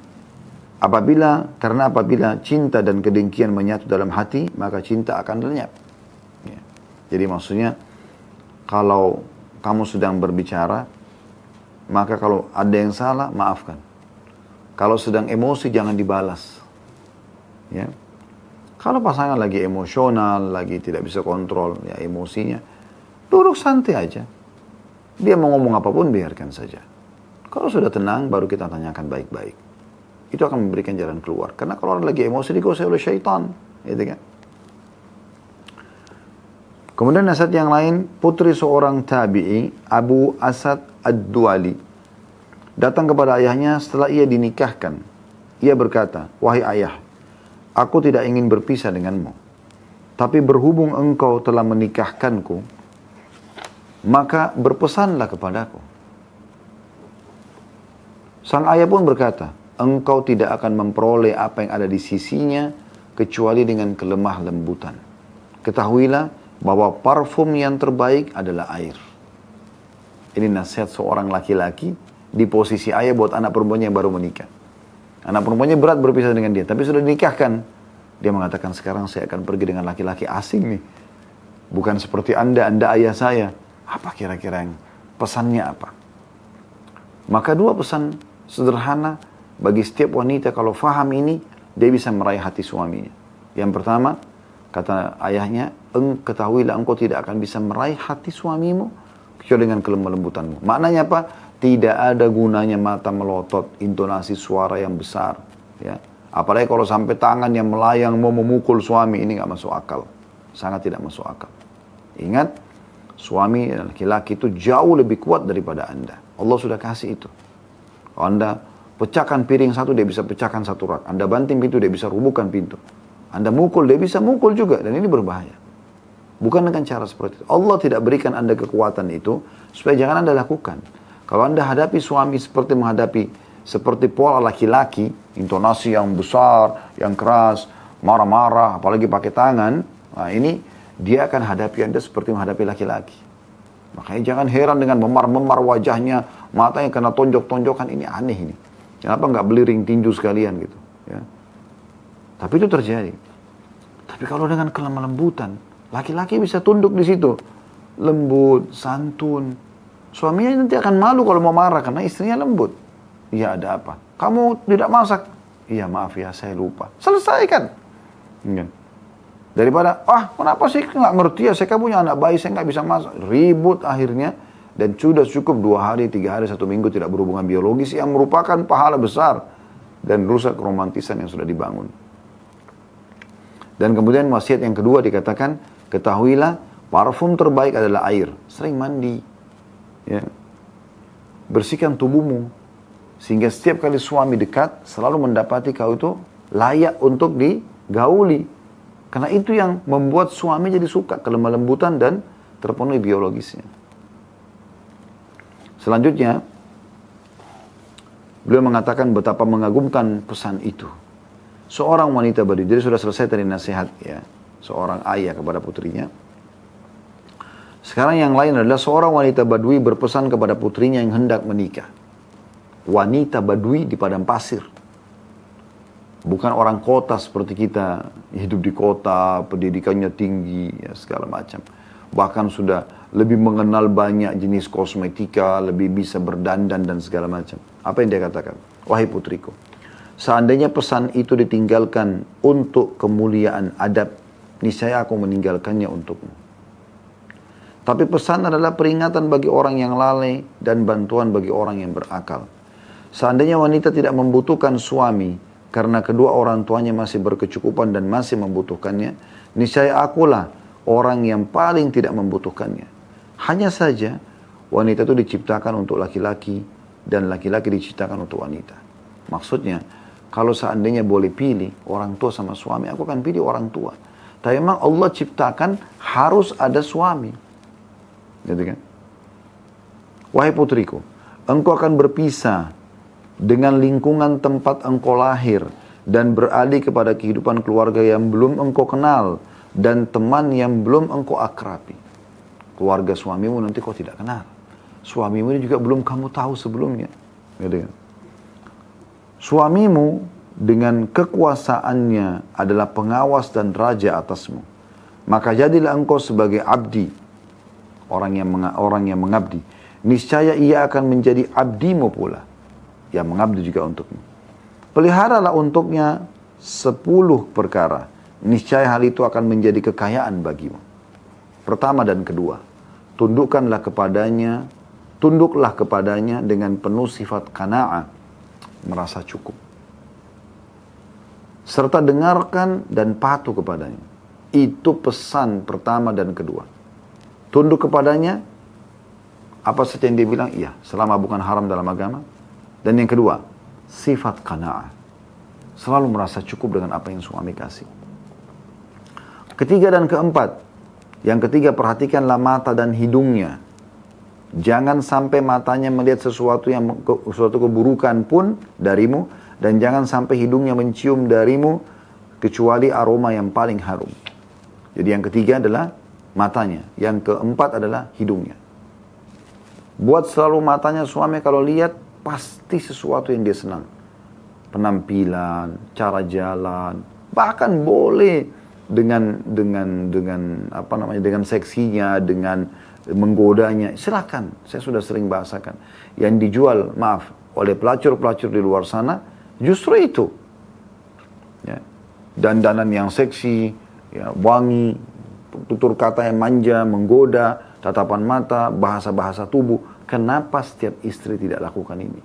Karena apabila cinta dan kedengkian menyatu dalam hati, maka cinta akan lenyap. Ya. Jadi maksudnya, kalau kamu sedang berbicara, maka kalau ada yang salah, maafkan. Kalau sedang emosi, jangan dibalas. Ya. Kalau pasangan lagi emosional, lagi tidak bisa kontrol ya emosinya, duduk santai aja. Dia mau ngomong apapun, biarkan saja. Kalau sudah tenang, baru kita tanyakan baik-baik. Itu akan memberikan jalan keluar. Karena kalau orang lagi emosi, dikuasai oleh syaitan. Gitu kan? Kemudian nasihat yang lain, putri seorang tabi'i, Abu Asad Ad-Duali, datang kepada ayahnya setelah ia dinikahkan. Ia berkata, wahai ayah, aku tidak ingin berpisah denganmu. Tapi berhubung engkau telah menikahkanku, maka berpesanlah kepadaku. Sang ayah pun berkata, engkau tidak akan memperoleh apa yang ada di sisinya, kecuali dengan kelemah lembutan. Ketahuilah bahwa parfum yang terbaik adalah air. Ini nasihat seorang laki-laki di posisi ayah buat anak perempuannya yang baru menikah. Anak perempuannya berat berpisah dengan dia, tapi sudah dinikahkan. Dia mengatakan, sekarang saya akan pergi dengan laki-laki asing nih. Bukan seperti anda ayah saya. Apa kira-kira yang pesannya apa? Maka dua pesan sederhana bagi setiap wanita, kalau faham ini, dia bisa meraih hati suaminya. Yang pertama, kata ayahnya, ketahuilah engkau tidak akan bisa meraih hati suamimu kecuali dengan kelemah lembutanmu. Maknanya apa? Tidak ada gunanya mata melotot, intonasi suara yang besar. Ya. Apalagi kalau sampai tangan yang melayang mau memukul suami, ini nggak masuk akal. Sangat tidak masuk akal. Ingat, suami dan laki-laki itu jauh lebih kuat daripada anda. Allah sudah kasih itu. Kalau anda pecahkan piring satu, dia bisa pecahkan satu rak. Anda banting pintu, dia bisa rubuhkan pintu. Anda mukul, dia bisa mukul juga. Dan ini berbahaya. Bukan dengan cara seperti itu. Allah tidak berikan anda kekuatan itu, supaya jangan anda lakukan. Kalau anda hadapi suami seperti pola laki-laki, intonasi yang besar, yang keras, marah-marah, apalagi pakai tangan, nah ini dia akan hadapi anda seperti menghadapi laki-laki. Makanya jangan heran dengan memar-memar wajahnya, matanya kena tonjok-tonjokan, ini aneh ini. Kenapa nggak beliring tinju sekalian gitu? Ya. Tapi itu terjadi. Tapi kalau dengan kelemah lembutan, laki-laki bisa tunduk di situ, lembut, santun. Suaminya nanti akan malu kalau mau marah karena istrinya lembut. Iya, ada apa? Kamu tidak masak? Iya, maaf ya, saya lupa. Selesaikan. Ya. Daripada, kenapa sih nggak ngerti ya, saya kan punya anak bayi, saya nggak bisa masak. Ribut akhirnya, dan sudah cukup 2 hari, 3 hari, 1 minggu tidak berhubungan biologis yang merupakan pahala besar dan rusak keromantisan yang sudah dibangun. Dan kemudian wasiat yang kedua dikatakan, ketahuilah parfum terbaik adalah air. Sering mandi. Ya. Bersihkan tubuhmu. Sehingga setiap kali suami dekat, selalu mendapati kau itu layak untuk digauli. Karena itu yang membuat suami jadi suka, kelemah lembutan dan terpenuhi biologisnya. Selanjutnya, beliau mengatakan betapa mengagumkan pesan itu. Seorang wanita Badui, jadi sudah selesai tadi nasihat ya, seorang ayah kepada putrinya. Sekarang yang lain adalah seorang wanita Badui berpesan kepada putrinya yang hendak menikah. Wanita Badui di padang pasir. Bukan orang kota seperti kita, hidup di kota, pendidikannya tinggi, ya, segala macam. Bahkan sudah lebih mengenal banyak jenis kosmetika, lebih bisa berdandan dan segala macam. Apa yang dia katakan? Wahai putriku, seandainya pesan itu ditinggalkan untuk kemuliaan adab, niscaya aku meninggalkannya untukmu. Tapi pesan adalah peringatan bagi orang yang lalai dan bantuan bagi orang yang berakal. Seandainya wanita tidak membutuhkan suami karena kedua orang tuanya masih berkecukupan dan masih membutuhkannya, niscaya akulah orang yang paling tidak membutuhkannya. Hanya saja wanita itu diciptakan untuk laki-laki dan laki-laki diciptakan untuk wanita. Maksudnya, kalau seandainya boleh pilih orang tua sama suami, aku akan pilih orang tua. Tapi memang Allah ciptakan harus ada suami. Gitu kan? Wahai putriku, engkau akan berpisah dengan lingkungan tempat engkau lahir dan beralih kepada kehidupan keluarga yang belum engkau kenal dan teman yang belum engkau akrabi. Keluarga suamimu nanti kau tidak kenal. Suamimu ini juga belum kamu tahu sebelumnya. Gitu kan? Suamimu dengan kekuasaannya adalah pengawas dan raja atasmu. Maka jadilah engkau sebagai abdi, orang yang mengabdi. Niscaya ia akan menjadi abdimu pula, yang mengabdi juga untukmu. Peliharalah untuknya 10 perkara. Niscaya hal itu akan menjadi kekayaan bagimu. Pertama dan kedua, tunduklah kepadanya dengan penuh sifat qanaa'ah, merasa cukup. Serta dengarkan dan patuh kepadanya. Itu pesan pertama dan kedua. Tunduk kepadanya, apa saja yang dia bilang, iya, selama bukan haram dalam agama. Dan yang kedua, sifat qanaa'ah. Selalu merasa cukup dengan apa yang suami kasih. Ketiga dan keempat. Yang ketiga, perhatikanlah mata dan hidungnya. Jangan sampai matanya melihat sesuatu keburukan pun darimu. Dan jangan sampai hidungnya mencium darimu kecuali aroma yang paling harum. Jadi yang ketiga adalah matanya. Yang keempat adalah hidungnya. Buat selalu matanya suami kalau lihat, pasti sesuatu yang dia senang. Penampilan, cara jalan, bahkan boleh dengan seksinya, dengan menggodanya. Silakan, saya sudah sering bahasakan. Yang dijual, oleh pelacur-pelacur di luar sana, justru itu. Ya. Dandanan yang seksi, ya, wangi, tutur kata yang manja, menggoda, tatapan mata, bahasa-bahasa tubuh. Kenapa setiap istri tidak lakukan ini?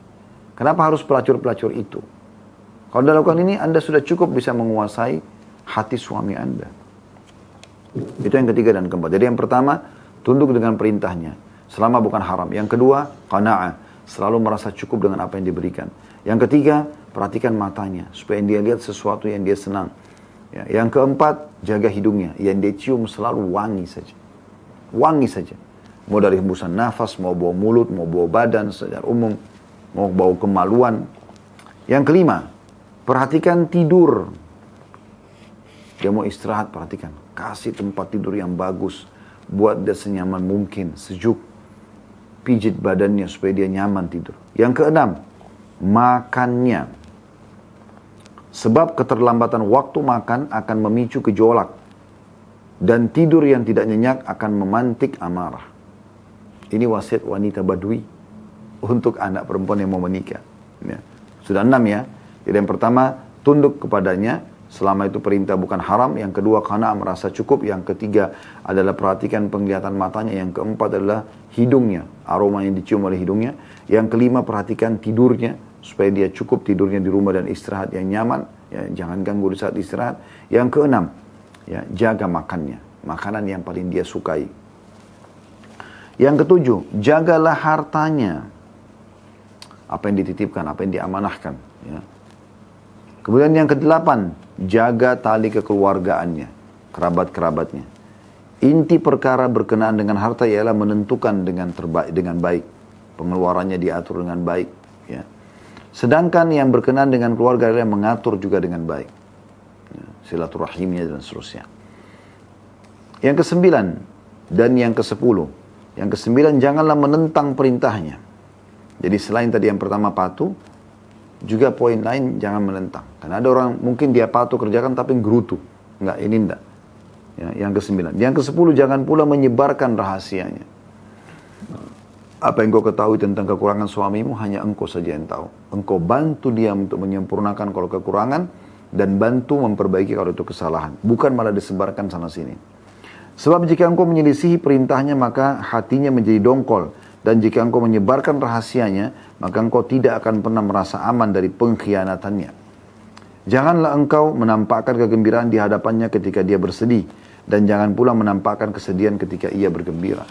Kenapa harus pelacur-pelacur itu? Kalau Anda lakukan ini, Anda sudah cukup bisa menguasai hati suami Anda. Itu yang ketiga dan keempat. Jadi yang pertama, tunduk dengan perintahnya, selama bukan haram. Yang kedua, qanaa'ah, selalu merasa cukup dengan apa yang diberikan. Yang ketiga, perhatikan matanya, supaya dia lihat sesuatu yang dia senang. Ya. Yang keempat, jaga hidungnya, yang dia cium selalu wangi saja. Wangi saja. Mau dari hembusan nafas, mau bau mulut, mau bau badan secara umum, mau bau kemaluan. Yang kelima, perhatikan tidur. Dia mau istirahat, perhatikan. Kasih tempat tidur yang bagus. Buat dia senyaman mungkin, sejuk. Pijit badannya supaya dia nyaman tidur. Yang keenam, makannya. Sebab keterlambatan waktu makan akan memicu gejolak. Dan tidur yang tidak nyenyak akan memantik amarah. Ini wasiat wanita Badui untuk anak perempuan yang mau menikah. Ya. Sudah 6 ya. Jadi yang pertama, tunduk kepadanya. Selama itu perintah bukan haram. Yang kedua, qanaah merasa cukup. Yang ketiga adalah perhatikan penglihatan matanya. Yang keempat adalah hidungnya. Aroma yang dicium oleh hidungnya. Yang kelima, perhatikan tidurnya. Supaya dia cukup tidurnya di rumah dan istirahat yang nyaman. Ya, jangan ganggu di saat istirahat. Yang keenam, ya, jaga makannya. Makanan yang paling dia sukai. Yang ketujuh, jagalah hartanya. Apa yang dititipkan, apa yang diamanahkan. Ya. Kemudian yang kedelapan, jaga tali kekeluargaannya, kerabat-kerabatnya. Inti perkara berkenaan dengan harta ialah menentukan dengan baik. Pengeluarannya diatur dengan baik. Ya. Sedangkan yang berkenaan dengan keluarga adalah mengatur juga dengan baik. Ya. Silaturahimnya dan seterusnya. Yang kesembilan dan yang kesepuluh. Yang kesembilan, janganlah menentang perintahnya. Jadi selain tadi yang pertama patuh, juga poin lain jangan menentang. Karena ada orang mungkin dia patuh kerjakan tapi gerutu. Enggak, ini enggak. Ya, yang ke-9. Yang ke-10, jangan pula menyebarkan rahasianya. Apa yang kau ketahui tentang kekurangan suamimu hanya engkau saja yang tahu. Engkau bantu dia untuk menyempurnakan kalau kekurangan dan bantu memperbaiki kalau itu kesalahan. Bukan malah disebarkan sana sini. Sebab jika engkau menyelisihi perintahnya maka hatinya menjadi dongkol. Dan jika engkau menyebarkan rahasianya, maka engkau tidak akan pernah merasa aman dari pengkhianatannya. Janganlah engkau menampakkan kegembiraan di hadapannya ketika dia bersedih. Dan jangan pula menampakkan kesedihan ketika ia bergembira.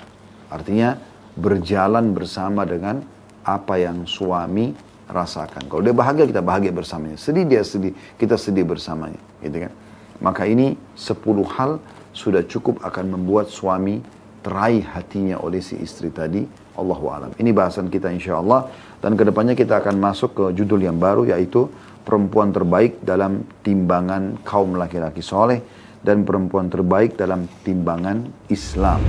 Artinya, berjalan bersama dengan apa yang suami rasakan. Kalau dia bahagia, kita bahagia bersamanya. Sedih, dia sedih, kita sedih bersamanya. Gitu kan? Maka ini 10 hal sudah cukup akan membuat suami teraih hatinya oleh si istri tadi. Allahu a'lam. Ini bahasan kita insyaAllah. Dan kedepannya kita akan masuk ke judul yang baru, yaitu perempuan terbaik dalam timbangan kaum laki-laki soleh dan perempuan terbaik dalam timbangan Islam.